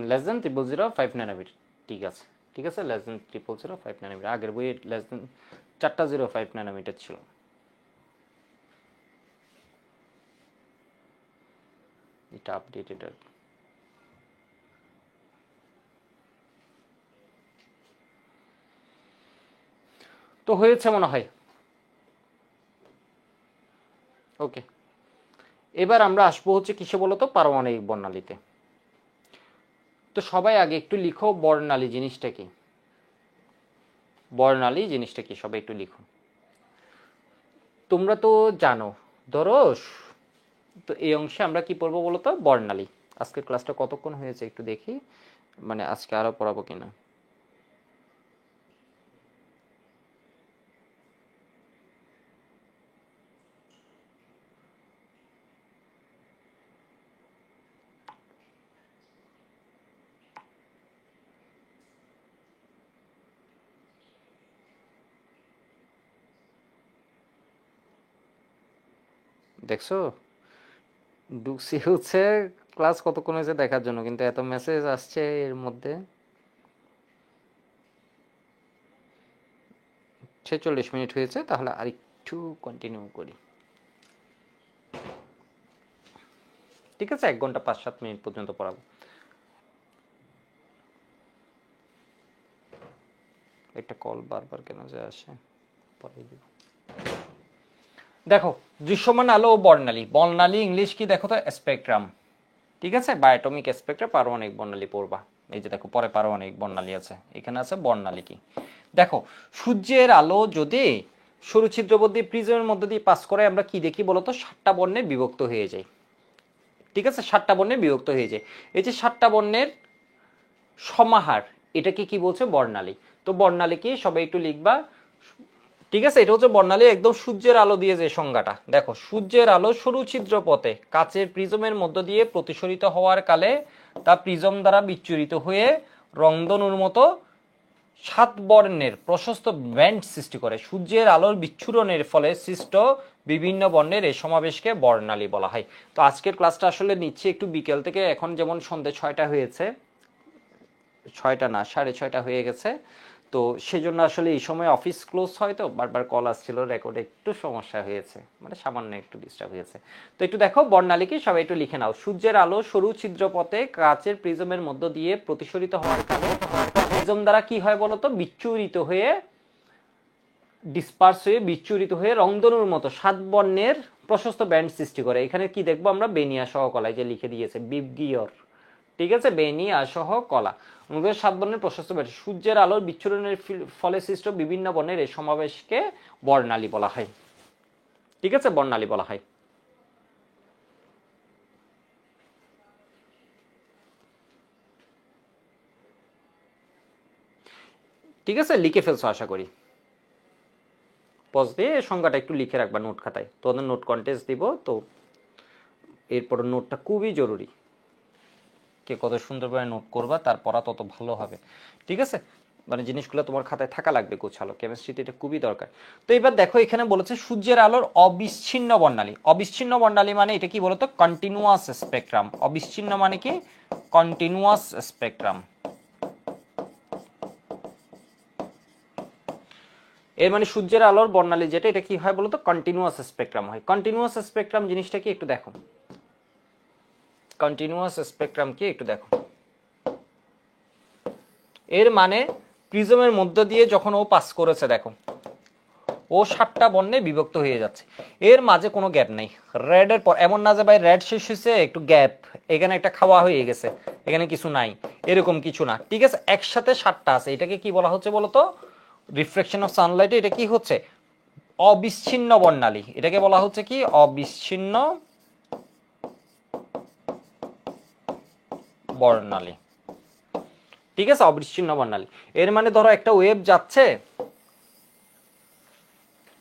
লেস দেন 0.005 ন্যানোমিটার, ঠিক আছে, ঠিক আছে, লেস দেন 0.005 ন্যানোমিটার। আগের বইয়ে লেস দেন 4.05 ন্যানোমিটার ছিল। এটা আপডেটেড আর কি। তো হয়েছে মনে হয়। ওকে, এবার আমরা আসবো হচ্ছে কিসে বলো তো, পারমাণবিক বর্ণালীতে। তো সবাই আগে একটু লিখো বর্ণালী জিনিসটা কি, বর্ণালী জিনিসটা কি সবাই একটু লিখো। তোমরা তো জানো, ধরো তো এই অংশে আমরা কি পড়বো বলো তো, বর্ণালী। আজকের ক্লাসটা কতক্ষণ হয়েছে একটু দেখি, মানে আজকে আরো পড়াবো কিনা। দেখছো, ঢুকছি হচ্ছে ক্লাস কতক্ষণ হয়েছে দেখার জন্য, কিন্তু এত মেসেজ আসছে এর মধ্যে। 46 মিনিট হয়েছে, তাহলে আর একটু কন্টিনিউ করি। ঠিক আছে, 1 ঘন্টা 5-7 মিনিট পর্যন্ত পড়াবো। একটা কল বারবার কেন যে আসে, পরে দিব। দেখো, দৃশ্যমান আলো ও বর্ণালী। বর্ণালী ইংলিশ কি দেখো তো, স্পেকট্রাম। ঠিক আছে, বায়োটমিক স্পেকট্রাম, পারমাণবিক বর্ণালী পড়বা। এই যে দেখো, পরে পারমাণবিক বর্ণালী আছে, এখানে আছে বর্ণালী কি। দেখো, সূর্যের আলো যদি সরু ছিদ্রবর্তী প্রিজমের মধ্যে দিয়ে পাস করে, আমরা কি দেখি বলতো, 7টা বর্ণে বিভক্ত হয়ে যায়। ঠিক আছে, 7টা বর্ণে বিভক্ত হয়ে যায়। এই যে 7টা বর্ণের সমাহার, এটাকে কি বলছে, বর্ণালী। তো বর্ণালী কি সবাই একটু লিখবা। ঠিক আছে, এটা হচ্ছে বর্ণালী, একদম সূর্যের আলো দিয়ে যে সংজ্ঞাটা। দেখো, সূর্যের আলো সরু ছিদ্র পথে কাচের প্রিজমের মধ্য দিয়ে প্রতিসরিত হওয়ার কালে তা প্রিজম দ্বারা বিচ্ছুরিত হয়ে রংধনুর মতো 7 বর্ণের প্রশস্ত ব্যান্ড সৃষ্টি করে। সূর্যের আলোর বিচ্ছুরণের ফলে সৃষ্ট বিভিন্ন বর্ণের এই সমাবেশকে বর্ণালী বলা হয়। তো আজকের ক্লাসটা আসলে নিচ্ছি একটু বিকেল থেকে, এখন যেমন সন্ধ্যে 6টা হয়েছে, 6টা না 6:30 হয়ে গেছে। তো সেজন্য আসলে এই সময় অফিস ক্লোজ হয়, তো বারবার কল আসছিল, রেকর্ডে একটু সমস্যা হয়েছে, মানে সামান্য একটু ডিস্টার্ব হয়েছে। তো একটু দেখো বর্ণালী কি সবাই একটু লিখে নাও। সূর্যের আলো সরু ছিদ্রপথে কাচের প্রিজমের মধ্য দিয়ে প্রতিসরিত হওয়ার কারণে প্রিজম দ্বারা কি হয় বলতো, বিচ্ছুরিত হয়ে, ডিসপার্স হয়ে, বিচ্ছুরিত হয়ে রংধনুর মতো 7 বর্ণের প্রশস্ত ব্যান্ড সৃষ্টি করে। এখানে কি দেখবো আমরা, বেনিয়া সহ কলায় যে লিখে দিয়েছে বিবগিয়র। ঠিক আছে, বেনিয়া সহ কলা, আমাদের 7 বর্ণের প্রশস্ত ব্যান্ড। সূর্যের আলোর বিচ্ছুরণের ফলে সৃষ্ট বিভিন্ন বর্ণের এই সমাবেশকে বর্ণালী বলা হয়। ঠিক আছে, বর্ণালী বলা হয়। ঠিক আছে, লিখে ফেলছো আশা করি। পজ দিয়ে সংজ্ঞাটা একটু লিখে রাখবা নোট খাতায়, তোমাদের নোট কন্টেস্ট দিব তো, এরপর নোটটা খুবই জরুরি। কে কত সুন্দরভাবে নোট করবা, তার পড়া তত ভালো হবে। ঠিক আছে, মানে জিনিসগুলো তোমার খাতায় থাকা লাগবে গোছালো, কেমিস্ট্রিতে এটা খুবই দরকার। তো এবার দেখো, এখানে বলেছে সূর্যের আলোর অবিচ্ছিন্ন বর্ণালী। অবিচ্ছিন্ন বর্ণালী মানে এটা কি বলতো, কন্টিনিউয়াস স্পেকট্রাম। অবিচ্ছিন্ন মানে কি, কন্টিনিউয়াস স্পেকট্রাম। এর মানে সূর্যের আলোর বর্ণালী যেটা, এটা কি হয় বলতো, কন্টিনিউয়াস স্পেকট্রাম হয়। কন্টিনিউয়াস স্পেকট্রাম জিনিসটা কি একটু দেখো, কন্টিনিউয়াস স্পেকট্রাম কি একটু দেখো। এর মানে প্রিজমের মধ্য দিয়ে যখন ও পাস করেছে, দেখো ও 7টা বর্ণে বিভক্ত হয়ে যাচ্ছে, এর মাঝে কোনো গ্যাপ নেই। রেডের পর এমন না যে ভাই রেড শেষ হয়েছে একটু গ্যাপ, এখানে একটা খাওয়া হয়ে গেছে, এখানে কিছু নাই, এরকম কিছু না। ঠিক আছে, একসাথে 7টা আছে, এটাকে কি বলা হচ্ছে বলতো, রিফ্লেকশন অফ সানলাইটে এটা কি হচ্ছে, অবিচ্ছিন্ন বর্ণালী। এটাকে বলা হচ্ছে কি, অবিচ্ছিন্ন বর্ণালী। ঠিক আছে, অবিচ্ছিন্ন বর্ণালী। এর মানে ধরো একটা ওয়েভ যাচ্ছে,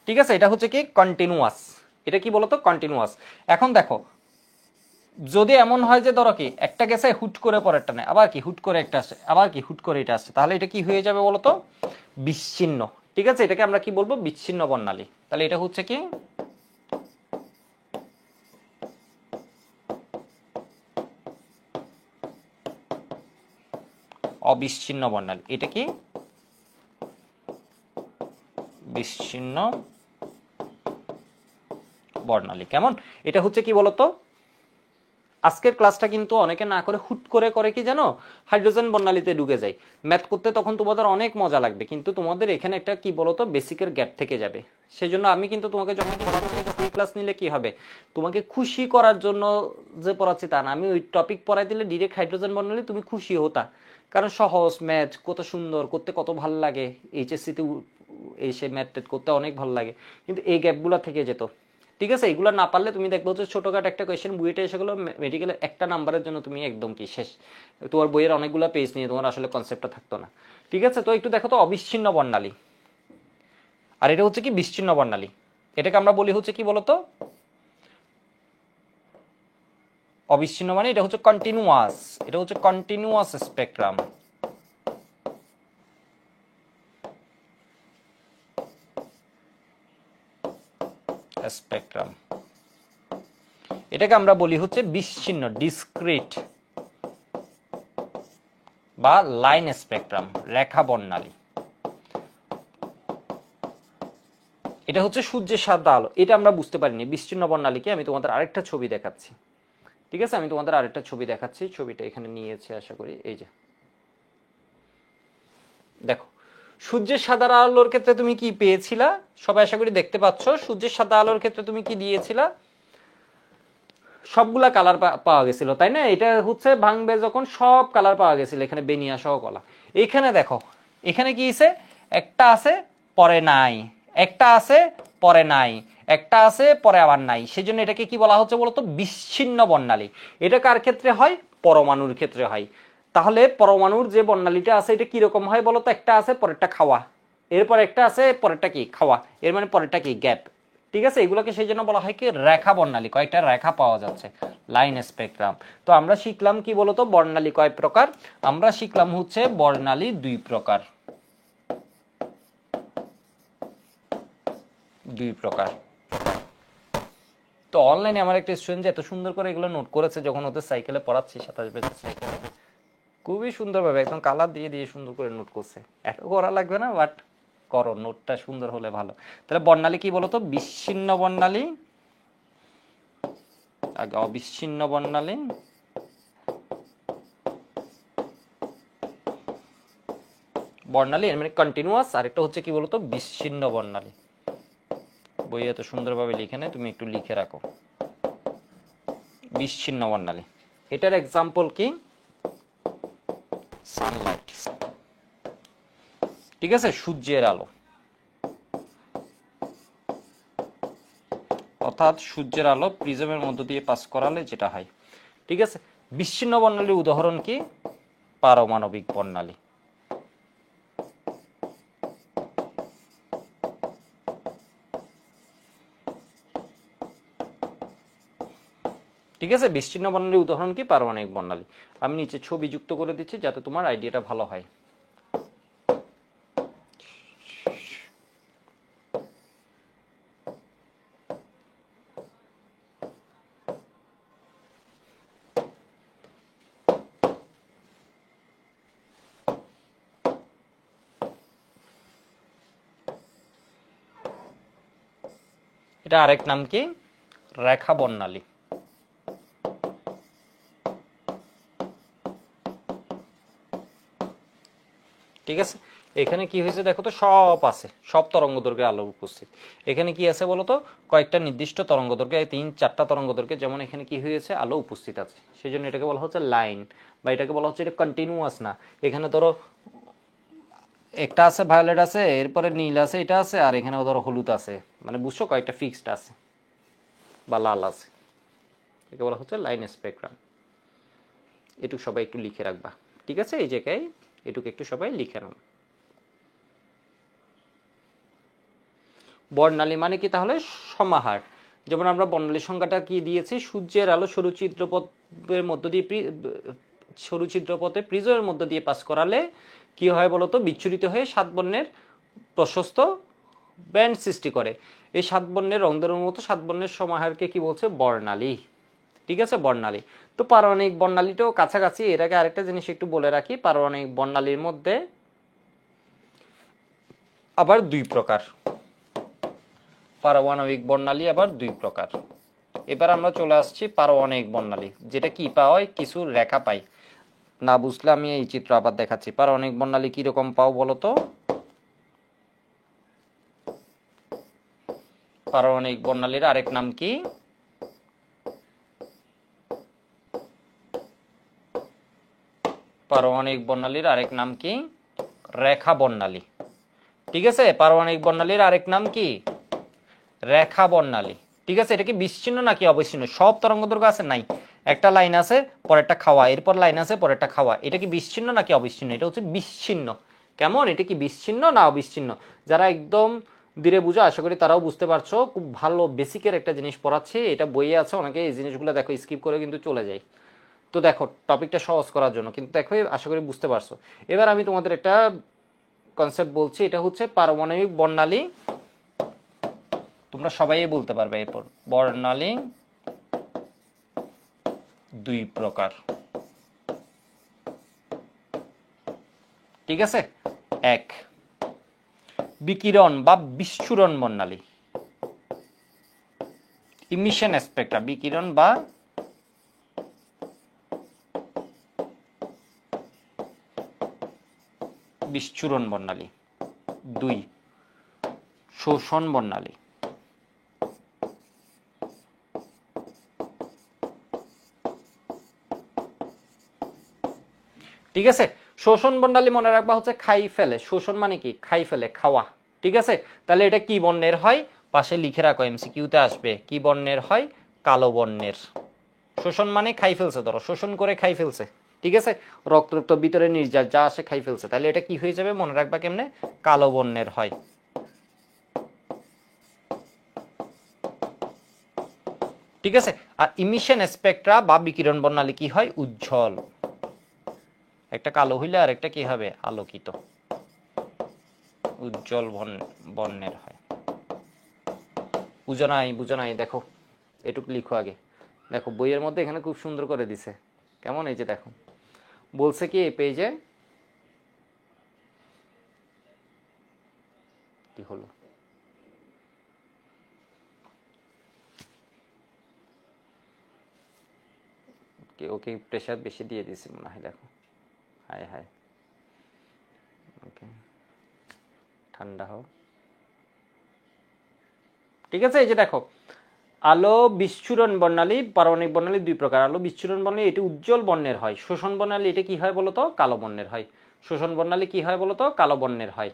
ঠিক আছে, এটা হচ্ছে কি কন্টিনিউয়াস। এটা কি বলতো, কন্টিনিউয়াস। এখন দেখো, যদি এমন হয় যে ধরো কি একটা গেছে হুট করে পরেরটা নেই, আবার কি হুট করে একটা আসে, আবার কি হুট করে এটা আসছে, তাহলে এটা কি হয়ে যাবে বলতো, বিচ্ছিন্ন। ঠিক আছে, এটাকে আমরা কি বলবো, বিচ্ছিন্ন বর্ণালী। তাহলে এটা হচ্ছে কি, অবিচ্ছিন্ন বর্ণালী। এটা কি বিচ্ছিন্ন বর্ণালী। কেমন? এটা হচ্ছে কি বলতো, আজকের ক্লাসটা কিন্তু অনেকে না করে হুট করে কি জানো, হাইড্রোজেন বর্ণালীতে ঢুকে যায়। ম্যাথ করতে তখন তোমাদের অনেক মজা লাগবে, কিন্তু তোমাদের এখানে একটা কি বলতো বেসিকের গ্যাপ থেকে যাবে। সেই জন্য আমি কিন্তু তোমাকে যখন এই ক্লাস নিলে কি হবে, তোমাকে খুশি করার জন্য যে পড়াচ্ছি তা না, আমি ওই টপিক পড়াই দিলে ডিরেক্ট হাইড্রোজেন বর্ণালী তুমি খুশি হতা, কারণ সহজ ম্যাথ, কত সুন্দর করতে, কত ভালো লাগে, এইচএসসিতে এসে ম্যাথ করতে অনেক ভালো লাগে, কিন্তু এই গ্যাপগুলো থেকে যেত। ঠিক আছে, এগুলো না পারলে তুমি দেখবো যে ছোটখাটো একটা কোয়েশ্চেন বুয়েটে এসে গেলো, মেডিকেলের একটা নাম্বারের জন্য তুমি একদম কি শেষ, তোমার বইয়ের অনেকগুলো পেজ নিয়ে তোমার আসলে কনসেপ্টটা থাকতো না। ঠিক আছে, তো একটু দেখো তো অবিচ্ছিন্ন বর্ণালী, আর এটা হচ্ছে কি বিচ্ছিন্ন বর্ণালী। এটাকে আমরা বলি হচ্ছে কি বলতো, অবিচ্ছিন্ন মানে এটা হচ্ছে কন্টিনিউয়াস, এটা হচ্ছে কন্টিনিউয়াস স্পেকট্রাম। স্পেকট্রাম এটাকে আমরা বলি হচ্ছে বিচ্ছিন্ন, ডিসক্রিট বা লাইন স্পেকট্রাম, রেখা বর্ণালী। এটা হচ্ছে সূর্যের সাদা আলো, এটা আমরা বুঝতে পারিনি বিচ্ছিন্ন বর্ণালীকে। আমি তোমাদের আরেকটা ছবি দেখাচ্ছি। ঠিক আছে, আমি তোমাদের আরেকটা ছবি দেখাচ্ছি, ছবিটা এখানে নিয়েছি আশা করি। এই যে দেখো, সূর্যের সাদা আলোর ক্ষেত্রে তুমি কি পেয়েছিলা, সবাই আশা করি দেখতে পাচ্ছ। সূর্যের সাদা আলোর ক্ষেত্রে তুমি কি দিয়েছিলা, সবগুলা কালার পাওয়া গেছিল, তাই না? এটা হচ্ছে ভাঙবে যখন সব কালার পাওয়া গেছিল, এখানে বেনিয়া সহ কলা। এখানে দেখো, এখানে কি আছে, একটা আছে পরে নাই, একটা আছে পরে নাই, একটা আছে পরে আবার নাই, সেজন্য এটাকে কি বলা হচ্ছে বলতো, বিচ্ছিন্ন বর্ণালী। এটা কার ক্ষেত্রে হয়, পরমাণুর ক্ষেত্রে হয়। তাহলে পরমাণুর যে বর্ণালীটা আছে এটা কিরকম হয় বলতো, একটা আছে পরেরটা খাওয়া, এরপর একটা আছে পরেরটা কি খাওয়া, এর মানে পরেরটা কি গ্যাপ। ঠিক আছে, এগুলোকে সেই জন্য বলা হয় কি রেখা বর্ণালী, কয়েকটা রেখা পাওয়া যাচ্ছে, লাইন স্পেকট্রাম। তো আমরা শিখলাম কি বলতো, বর্ণালী কয় প্রকার, আমরা শিখলাম হচ্ছে বর্ণালী দুই প্রকার, দুই প্রকার। তো অনলাইনে আমার একটা স্টুডেন্ট এত সুন্দর করে এগুলো নোট করেছে, যখন ওদের সাইকেলে পড়াচ্ছি 27 বেজে সাইকেলে, খুবই সুন্দরভাবে একদম কালার দিয়ে দিয়ে সুন্দর করে নোট করছে। এত করা লাগবে না, বাট করো, নোটটা সুন্দর হলে ভালো। তাহলে বর্ণালী কি বলতো, বিচ্ছিন্ন বর্ণালী, আগে অবিচ্ছিন্ন বর্ণালী, বর্ণালী এর মানে কন্টিনিউয়াস, আর একটা হচ্ছে কি বলতো বিচ্ছিন্ন বর্ণালী। বই এত সুন্দরভাবে লিখে নেয়, তুমি একটু লিখে রাখো বিচ্ছিন্ন বর্ণালী। এটার এক্সাম্পল কি, সানলাইট। ঠিক আছে, সূর্যের আলো, অর্থাৎ সূর্যের আলো প্রিজমের মধ্য দিয়ে পাস করালে যেটা হয়। ঠিক আছে, বিচ্ছিন্ন বর্ণালীর উদাহরণ কি, পারমাণবিক বর্ণালী। ঠিক আছে, বিচ্ছিন্ন বর্ণালীর উদাহরণ কি, পারমাণবিক বর্ণালী। আমি নিচে ছবি যুক্ত করে দিচ্ছি যাতে তোমার আইডিয়াটা ভালো হয়। এটা আরেক নাম কি, রেখা বর্ণালী। ঠিক আছে, এখানে কি হয়েছে দেখো তো, সব আছে, সব তরঙ্গ দৈর্ঘ্যে আলো উপস্থিত। এখানে কি আছে বলতো, কয়েকটা নির্দিষ্ট তরঙ্গ দৈর্ঘ্যে, 3-4টা তরঙ্গ দৈর্ঘ্যে, যেমন এখানে কি হয়েছে, আলো উপস্থিত আছে, সেই জন্য এটাকে বলা হচ্ছে লাইন, বা এটাকে বলা হচ্ছে এটা কন্টিনিউয়াস না। এখানে ধরো একটা আছে ভায়োলেট আছে, এরপরে নীল আছে, এটা আছে, আর এখানে ধরো হলুদ আছে, মানে বুঝছো, কয়েকটা ফিক্সড আছে বা লাল আছে, এটাকে বলা হচ্ছে লাইন স্পেকট্রাম। এটুকু সবাই একটু লিখে রাখবা। ঠিক আছে, এই জায়গায় এটুকু একটু সবাই লিখে নাও। বর্ণালী মানে কি তাহলে, সমাহার। যেমন আমরা বর্ণালীর সংজ্ঞাটা কি দিয়েছি, সূর্যের আলো সরু ছিদ্রপথের মধ্য দিয়ে, সরু ছিদ্রপথে প্রিজমের মধ্য দিয়ে পাস করালে কি হয় বলতো, বিচ্ছুরিত হয়ে 7 বর্ণের প্রশস্ত ব্যান্ড সৃষ্টি করে। এই 7 বর্ণের রং ধনুর মতো 7 বর্ণের সমাহারকে কি বলছে, বর্ণালী। ঠিক আছে, বর্ণালী। তো পারমাণবিক বর্ণালীটাও কাছাকাছি। এর আগে আরেকটা জিনিস একটু বলে রাখি, পারমাণবিক বর্ণালীর মধ্যে আবার দুই প্রকার। পারমাণবিক বর্ণালী আবার দুই প্রকার। এবার আমরা চলে আসছি পারমাণবিক বর্ণালী, যেটা কি পাওয়া হয়, কিছু রেখা পাই। না বুঝলে আমি এই চিত্র আবার দেখাচ্ছি। পারমাণবিক বর্ণালী কিরকম পাও বলতো? পারমাণবিক বর্ণালীর আরেক নাম কি? পারমাণবিক বর্ণালীর আরেক নাম কি? রেখা বর্ণালী। ঠিক আছে, পারমাণবিক বর্ণালীর আরেক নাম কি? রেখা বর্ণালী। ঠিক আছে, এটা কি বিচ্ছিন্ন নাকি অবিচ্ছিন্ন? সব তরঙ্গদৈর্ঘ্য আছে নাই, একটা লাইন আছে পরেরটা খাওয়া, এরপর লাইন আছে পরেরটা খাওয়া, এটা কি বিচ্ছিন্ন নাকি অবিচ্ছিন্ন? এটা হচ্ছে বিচ্ছিন্ন। কেমন, এটা কি বিচ্ছিন্ন না অবিচ্ছিন্ন? যারা একদম ধীরে বুঝো, আশা করি তারাও বুঝতে পারছো। খুব ভালো বেসিকের একটা জিনিস পড়াচ্ছি, এটা বইয়ে আছে। অনেকে এই জিনিসগুলো দেখো স্কিপ করে কিন্তু চলে যায়। তো দেখো, টপিকটা সহজ করার জন্য কিন্তু দেখো, আশা করি বুঝতে পারছো। এবার আমি তোমাদের একটা কনসেপ্ট বলছি, এটা হচ্ছে পারমাণবিক বর্ণালী। তোমরা সবাই বলতে পারবে এরপর। বর্ণালী দুই প্রকার। ঠিক আছে, এক, বিকিরণ বা বিস্ফোরণ বর্ণালী, ইমিশন স্পেকট্রা, বিকিরণ বা বিস্ফোরণ বর্ণালী। দুই, শোষণ বর্ণালী। ঠিক আছে, শোষণ বর্ণালী মনে রাখবা হচ্ছে খাই ফেলে। শোষণ মানে কি? খাই ফেলে, খাওয়া। ঠিক আছে, তাহলে এটা কি বর্ণের হয়? পাশে লিখে রাখো, এমসিকিউতে আসবে। কি বর্ণের হয়? কালো বর্ণের। শোষণ মানে খাই ফেলছে, ধরো শোষণ করে খাই ফেলছে। ঠিক আছে, রক্ত ভিতরে নির্যাস যা আসে খাই ফেলছে, তাহলে এটা কি হয়ে যাবে মনে রাখবা কেমনে? কালো বর্ণের হয়। ঠিক আছে, আর ইমিশন স্পেকট্রা বা বিকিরণ বর্ণালী কি হয়? উজ্জ্বল। একটা কালো হইলে আর একটা কি হবে? আলোকিত, উজ্জ্বল বর্ণের হয়। বুঝো নাই, দেখো এটুকু লিখো আগে। দেখো বইয়ের মধ্যে এখানে খুব সুন্দর করে দিছে। কেমন, এই যে দেখো বলছে কি এই পেজে, কি হলো, ওকে প্রেশার বেশি দিয়ে দিছি মনে হয়। দেখো, হায় হায়, ওকে ঠান্ডা হোক। ঠিক আছে, এই যে দেখো, আলো বিস্ফোরণ বর্ণালী, পারমাণবিক বর্ণালী দুই প্রকার। আলো বিস্ফোরণ বর্ণালী এটি উজ্জ্বল বর্ণের হয়। শোষণ বর্ণালী এটা কি হয় বলতো? কালো বর্ণের হয়। শোষণ বর্ণালী কি হয় বলতো? কালো বর্ণের হয়।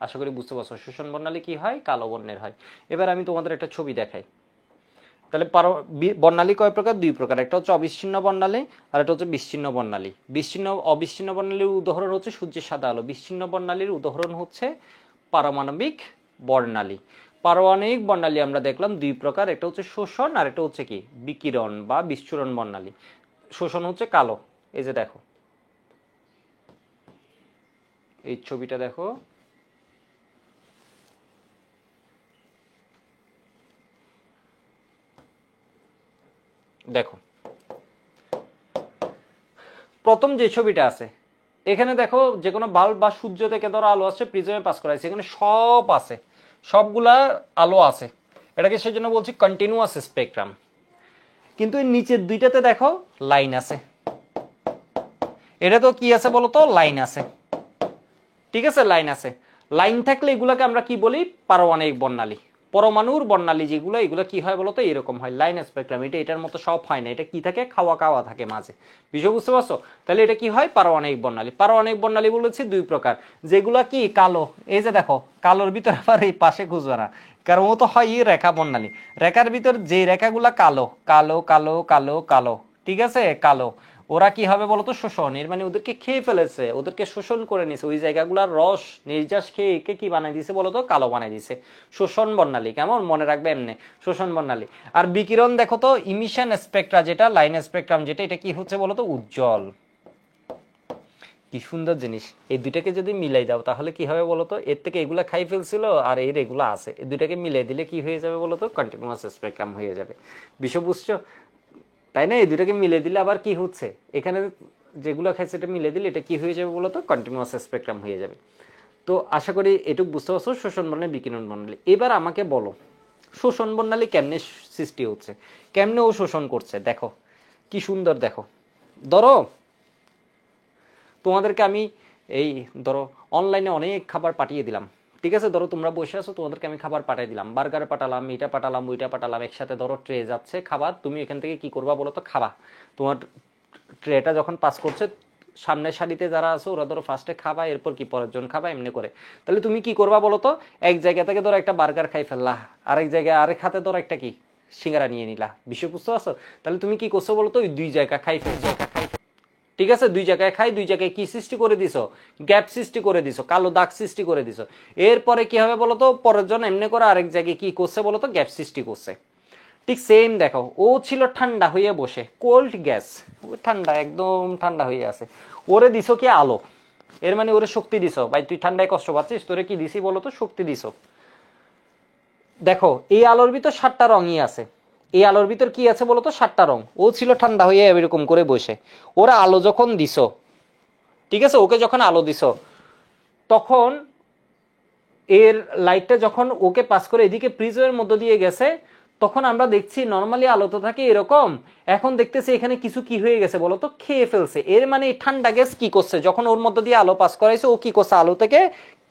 আশা করি বুঝতে পারছো, শোষণ বর্ণালী কি হয়? কালো বর্ণের হয়। এবার আমি তোমাদের একটা ছবি দেখাই। তাহলে বর্ণালী কয় প্রকার? দুই প্রকার। একটা হচ্ছে অবিচ্ছিন্ন বর্ণালী, আর একটা হচ্ছে বিচ্ছিন্ন বর্ণালী। অবিচ্ছিন্ন বর্ণালীর উদাহরণ হচ্ছে সূর্যের সাদা আলো। বিচ্ছিন্ন বর্ণালীর উদাহরণ হচ্ছে পারমাণবিক বর্ণালী। পারমাণবিক বর্ণালী আমরা দেখলাম দুই প্রকার, একটা হচ্ছে শোষণ আর একটা হচ্ছে কি? বিকিরণ বা বিস্ফোরণ বর্ণালী। শোষণ হচ্ছে কালো, এই যে দেখো এই ছবিটা দেখো, দেখো প্রথম যে ছবিটা আছে এখানে দেখো, যে কোনো বাল্ব বা সূর্য থেকে ধরো আলো আসছে, প্রিজমে পাস করাইছে, এখানে সব আছে, সবগুলা আলো আছে। এটাকে সেই জন্য বলছি কন্টিনিউয়াস স্পেকট্রাম। কিন্তু এই নিচের দুইটাতে দেখো লাইন আছে। এটা তো কি আছে বলতো? লাইন আছে। ঠিক আছে, লাইন আছে। লাইন থাকলে এগুলাকে আমরা কি বলি? পারমাণবিক বর্ণালী। পরমাণুর বর্ণালী যেগুলো, এগুলো কি হয় বলতো? এরকম হয়, লাইন স্পেকট্রাম। এটা এটার মতো সব হয় না, এটা কি থাকে? খাওয়া খাওয়া থাকে মাঝে। বিষয় বুঝতে পারছো? তাহলে এটা কি হয়? পারমাণবিক বর্ণালী। পারমাণবিক বর্ণালী বলেছি দুই প্রকার, যেগুলা কি কালো। এই যে দেখো, কালোর ভিতর আবার এই পাশে খুঁজবে না, কারণ ও তো হয় রেখা বর্ণালী। রেখার ভিতর যে রেখাগুলা কালো কালো কালো কালো কালো, ঠিক আছে, কালো, ওরা কি হবে বলতো? শোষণ। এর মানে ওদেরকে খেয়ে ফেলেছে, ওদেরকে শোষণ করে নিছে, ওই জায়গাগুলোর রস নির্যাস খেয়ে একে কি বানাই দিছে বলতো? কালো বানাই দিছে। শোষণ বর্ণালী। কেমন, মনে রাখবে এমনি, শোষণ বর্ণালী। আর বিকিরণ দেখো তো, ইমিশন স্পেকট্রা যেটা, লাইন স্পেকট্রাম যেটা, এটা কি হচ্ছে বলতো? উজ্জ্বল। কি সুন্দর জিনিস। এই দুইটাকে যদি মিলাই দাও তাহলে কি হবে বলতো? এর থেকে এগুলা খাই ফেলছিল আর এর এগুলা আছে, এই দুইটাকে মিলাই দিলে কি হয়ে যাবে বলতো? কন্টিনিউয়াস স্পেকট্রাম হয়ে যাবে। বিষয় বুঝছো? তাই না? এই দুটাকে মিলে দিলে আবার কি হচ্ছে, এখানে যেগুলো খাইছে এটা মিলে দিলে এটা কি হয়ে যাবে বলতো, কন্টিনিউয়াস স্পেকট্রাম হয়ে যাবে। তো আশা করি এটুকু বুঝতে পারছো শোষণ বর্ণালী বিকিরণ বর্ণালী। এবার আমাকে বলো শোষণ বর্ণালী কেমনে সৃষ্টি হচ্ছে, কেমনে ও শোষণ করছে। দেখো কি সুন্দর, দেখো ধরো তোমাদেরকে আমি এই ধরো অনলাইনে অনেক খাবার পাঠিয়ে দিলাম, ঠিক আছে? ধরো তোমরা বসে আছো, তোমাদেরকে আমি খাবার পাঠিয়ে দিলাম, বার্গার পাঠালাম, এটা পাঠালাম, ওইটা পাঠালাম, একসাথে ধরো ট্রে যাচ্ছে খাবার, তুমি এখান থেকে কি করবা বলো তো, খাবা। তোমার ট্রেটা যখন পাস করছে, সামনের সারিতে যারা আছে ওরা ধরো ফার্স্টে খাবা, এরপর কি পরের জন খাবা, এমনি করে। তাহলে তুমি কি করবা বলো তো, এক জায়গা থেকে ধরো একটা বার্গার খাই ফেললা, আরেক জায়গায় আরেক হাতে ধরো একটা কি সিঙ্গারা নিয়ে নিলা, বিষয় বুঝতে পারছো? তাহলে তুমি কি করছো বলো তো, ওই দুই জায়গা খাই ফেলছো, ঠিক আছে? দুই জায়গায় খাই, দুই জায়গায় কি সৃষ্টি করে দিছো, গ্যাপ সৃষ্টি করে দিছো, কালো দাগ সৃষ্টি করে দিছো। এরপরে কি হবে বলতো, পরের জন এমনি করে আরেক জায়গায় কি করছে বলতো, গ্যাপ সৃষ্টি করছে। ঠিক সেম দেখো, ও ছিল ঠান্ডা হয়ে বসে, কোল্ড গ্যাস, ঠান্ডা একদম ঠান্ডা হয়ে আছে, ওরে দিছো কি আলো, এর মানে ওরে শক্তি দিছো, ভাই তুই ঠান্ডায় কষ্ট পাচ্ছিস, তোরে কি দিছি বলতো, শক্তি দিছো। দেখো এই আলোর ভিতর 7টা রঙই আছে, এই আলোর ভিতর কি আছে বলতো, 7টা রং। ও ছিল ঠান্ডা হয়ে এরকম করে বসে, ওরা আলো যখন দিছো, ঠিক আছে, ওকে যখন আলো দিছো, তখন এর লাইটটা যখন ওকে পাস করে এদিকে প্রিজমের মধ্য দিয়ে গেছে, তখন আমরা দেখছি নর্মালি আলো তো থাকে এরকম, এখন দেখতেছি এখানে কিছু কি হয়ে গেছে বলতো, খেয়ে ফেলছে। এর মানে এই ঠান্ডা গ্যাস কি করছে, যখন ওর মধ্য দিয়ে আলো পাস করাইছে, ও কি করছে, আলো থেকে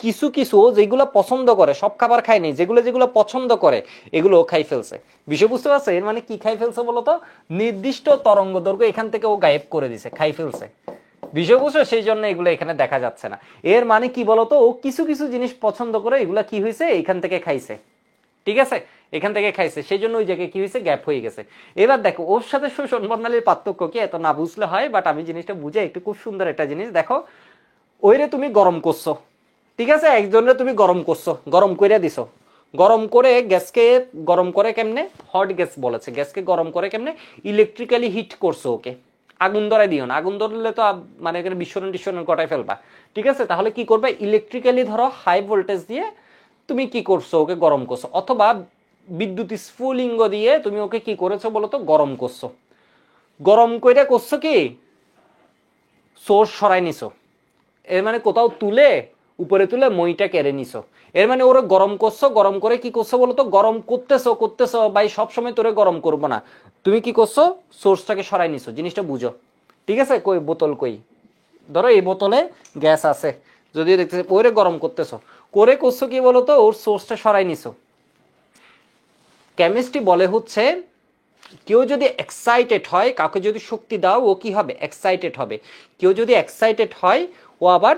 কিছু কিছু যেগুলো পছন্দ করে, সব খাবার খায় নাই, যেগুলো যেগুলো পছন্দ করে এগুলো ও খাই ফেলছে। বিষয় বুঝতে পারছে? এর মানে কি খাই ফেলছে বলতো, নির্দিষ্ট তরঙ্গ দৈর্ঘ্য এখান থেকে ও গায়েব করে দিছে, খাই ফেলছে। বিষয় বুঝছো? সেই জন্য এগুলো এখানে দেখা যাচ্ছে না। এর মানে কি বলতো, ও কিছু কিছু জিনিস পছন্দ করে, এগুলা কি হয়েছে, এখান থেকে খাইছে, ঠিক আছে, এখান থেকে খাইছে, সেই জন্য ওই জায়গায় কি হয়েছে, গ্যাপ হয়ে গেছে। এবার দেখো ওর সাথে শোষণ বর্ণালীর পার্থক্য কি, এত না বুঝলে হয়, বাট আমি জিনিসটা বুঝে একটু, খুব সুন্দর একটা জিনিস দেখো। ওইরে তুমি গরম করছো, ঠিক আছে, একজনের তুমি গরম করছো, গরম করে দিছো, গরম করে গ্যাসকে গরম করে কেমনে, হট গ্যাস বলেছে, গ্যাসকে গরম করে কেমনে, ইলেকট্রিক্যালি হিট করছো ওকে। আগুন ধরাই দিও না, আগুন ধরলে তো মানে এখানে বিস্ফোরণ টিস্ফোরণ ঘটাই ফেলবা, ঠিক আছে? তাহলে কি করবে, ইলেকট্রিক্যালি ধরো হাই ভোল্টেজ দিয়ে তুমি কি করছো, ওকে গরম করছো, অথবা বিদ্যুৎ স্ফুলিঙ্গ দিয়ে তুমি ওকে কি করেছো বলতো, গরম করছো। গরম কইরা করছো কি, সোর্স সরাই নিছো, এর মানে কোথাও তুলে উপরে তুলে মইটা কেড়ে নিছো। এর মানে ওরা গরম করছো, গরম করে কি করছো বলতো, গরম করতেছো করতেছো, ভাই সবসময় তোরে গরম করবো না, তুমি কি করছো, সোর্সটাকে সরাই নিছো। জিনিসটা বুঝো, ঠিক আছে? কই বোতল কই, ধরো এই বোতলে গ্যাস আছে, যদিও দেখতেছি ওরে গরম করতেছো, করে করছো কি বলতো, ওর সোর্সটা সরাই নিছো। কেমিস্ট্রি বলে হচ্ছে, কেউ যদি এক্সাইটেড হয়, কাউকে যদি শক্তি দাও, ও কি হবে, এক্সাইটেড হবে। কেউ যদি এক্সাইটেড হয়, ও আবার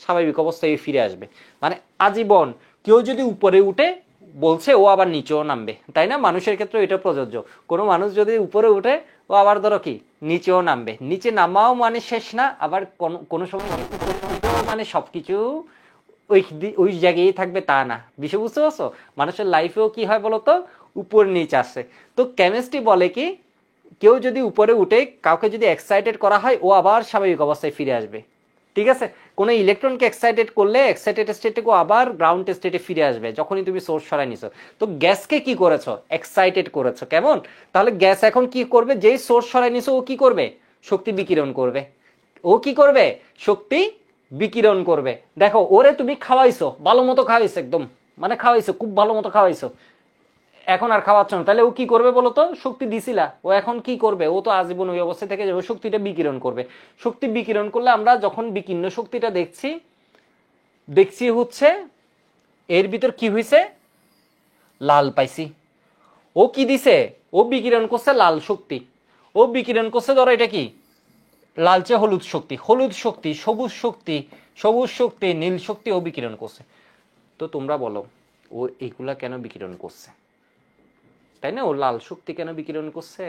স্বাভাবিক অবস্থায় ফিরে আসবে। মানে আজীবন কেউ যদি উপরে উঠে, বলছে ও আবার নিচেও নামবে, তাই না? মানুষের ক্ষেত্রে এটা প্রযোজ্য। কোনো মানুষ যদি উপরে উঠে, ও আবার ধরো কি নিচেও নামবে। নিচে নামাও মানে শেষ না, আবার কোনো সময় মানে সবকিছু ওই ওই জায়গায় থাকবে তা না। বিষয় বুঝতে পারছো? মানুষের লাইফেও কি হয় বলতো, উপর নিচ আসে। তো কেমিস্ট্রি বলে কি, কেউ যদি উপরে উঠে, কাউকে যদি এক্সাইটেড করা হয়, ও আবার স্বাভাবিক অবস্থায় ফিরে আসবে, ঠিক আছে? কোনো ইলেকট্রনকে এক্সাইটেড করলে এক্সাইটেড স্টেটে আবার গ্রাউন্ড স্টেটে ফিরে আসবে যখনই তুমি সোর্স সরাই নিছো। তো গ্যাসকে কি করেছো, এক্সাইটেড করেছো, কেমন? তাহলে গ্যাস এখন কি করবে, যেই সোর্স সরাই নিছো, ও কি করবে, শক্তি বিকিরণ করবে। ও কি করবে, শক্তি বিকিরণ করবে। দেখো ওরে তুমি খাওয়াইছো, ভালো মতো খাওয়াইছো, একদম মানে খাওয়াইছো, খুব ভালো মতো খাওয়াইছো, এখন আর খাওয়াচ্ছ না, তাহলে ও কি করবে বলো তো, শক্তি দিছিলা, ও এখন কি করবে, ও তো আজীবন ওই অবস্থা থেকে যাবে, শক্তিটা বিকিরণ করবে। শক্তি বিকিরণ করলে আমরা যখন বিকীর্ণ শক্তিটা দেখছি, দেখছি হচ্ছে এর ভিতর কি হয়েছে, লাল পাইছি। ও কি দিছে, ও বিকিরণ করছে লাল শক্তি, ও বিকিরণ করছে ধরো এটা কি, লালচে হলুদ শক্তি, হলুদ শক্তি, সবুজ শক্তি, সবুজ শক্তি, নীল শক্তি ও বিকিরণ করছে। তো তোমরা বলো, ও এইগুলা কেন বিকিরণ করছে, তাই না? ও লাল শক্তি কেন বিকিরণ করছে,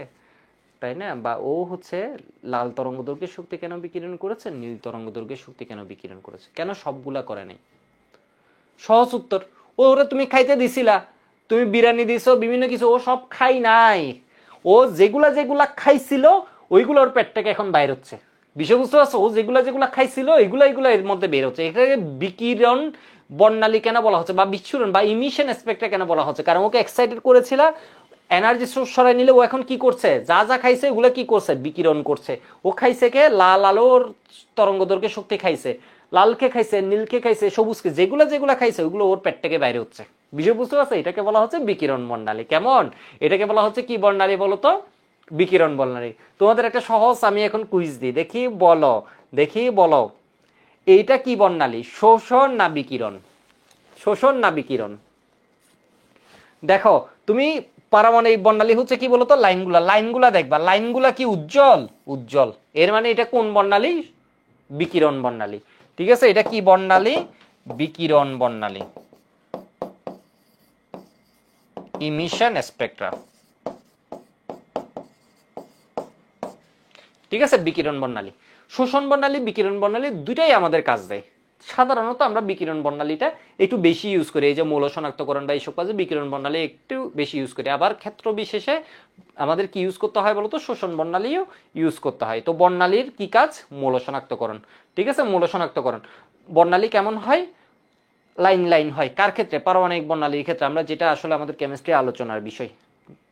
তাই না? বা ও হচ্ছে লাল তরঙ্গদৈর্ঘ্যের শক্তি কেন বিকিরণ করেছে, নীল তরঙ্গদৈর্ঘ্যের শক্তি কেন বিকিরণ করেছে, কেন সবগুলা করে নাই? সহজ উত্তর, ওরা তুমি খাইতে দিছিলা, তুমি বিরিয়ানি দিছো, বিভিন্ন কিছু, ও সব খাই নাই। ও যেগুলা যেগুলা খাইছিল, ওইগুলো ওর পেট থেকে এখন বাইর হচ্ছে। বিষয় বুঝতে পারছো? ও যেগুলা যেগুলা খাইছিল, এগুলা এগুলা এর মধ্যে বের হচ্ছে। এটাকে বিকিরণ বর্ণালী কেন বলা হচ্ছে, বা বিচ্ছুরণ বা ইমিশন স্পেক্ট্রা কেন বলা হচ্ছে, কারণ ওকে এক্সাইটেড করেছিল, এনার্জি সোর্স সরাই নিলে ও এখন কি করছে, যা যা খাইছে ওগুলো কি করছে, বিকিরণ করছে। ও খাইছে কে, লাল আলোর তরঙ্গদৈর্ঘ্য শক্তি খাইছে, লালকে খাইছে, নীলকে খাইছে, সবুজকে, যেগুলো যেগুলো খাইছে ওগুলো ওর পেট থেকে বাইরে হচ্ছে। বিষয় বুঝতে পারছে? এটাকে বলা হচ্ছে বিকিরণ বর্ণালী। কেমন? এটাকে বলা হচ্ছে কি বর্ণালী বলো তো? বিকিরণ বর্ণালী। তোমাদের একটা সহজ আমি এখন কুইজ দিই, দেখি বলো, দেখি বলো এইটা কি বর্ণালী, শোষণ না বিকিরণ? শোষণ না বিকিরণ? দেখো তুমি পারমাণবিক বর্ণালী হচ্ছে কি বলতো, লাইনগুলা, লাইনগুলা দেখবা, লাইনগুলা কি উজ্জ্বল, উজ্জ্বল, এর মানে এটা কোন বর্ণালী, বিকিরণ বর্ণালী। ঠিক আছে, এটা কি বর্ণালী, বিকিরণ বর্ণালী, ইমিশন স্পেকট্রা। ঠিক আছে, বিকিরণ বর্ণালী। শোষণ বর্ণালী, বিকিরণ বর্ণালী দুইটাই আমাদের কাজ দেয়। সাধারণত আমরা বিকিরণ বর্ণালীটা একটু বেশি ইউজ করি, এই যে মৌল শনাক্তকরণ বা এইসব কাজে বিকিরণ বর্ণালী একটু বেশি ইউজ করি। আবার ক্ষেত্র বিশেষে আমাদের কি ইউজ করতে হয় বলতো, শোষণ বর্ণালীও ইউজ করতে হয়। তো বর্ণালীর কি কাজ, মৌল শনাক্তকরণ। ঠিক আছে, মৌল শনাক্তকরণ। বর্ণালী কেমন হয়, লাইন লাইন হয়। কার ক্ষেত্রে, পারমাণবিক বর্ণালীর ক্ষেত্রে, আমরা যেটা আসলে আমাদের কেমিস্ট্রি আলোচনার বিষয়।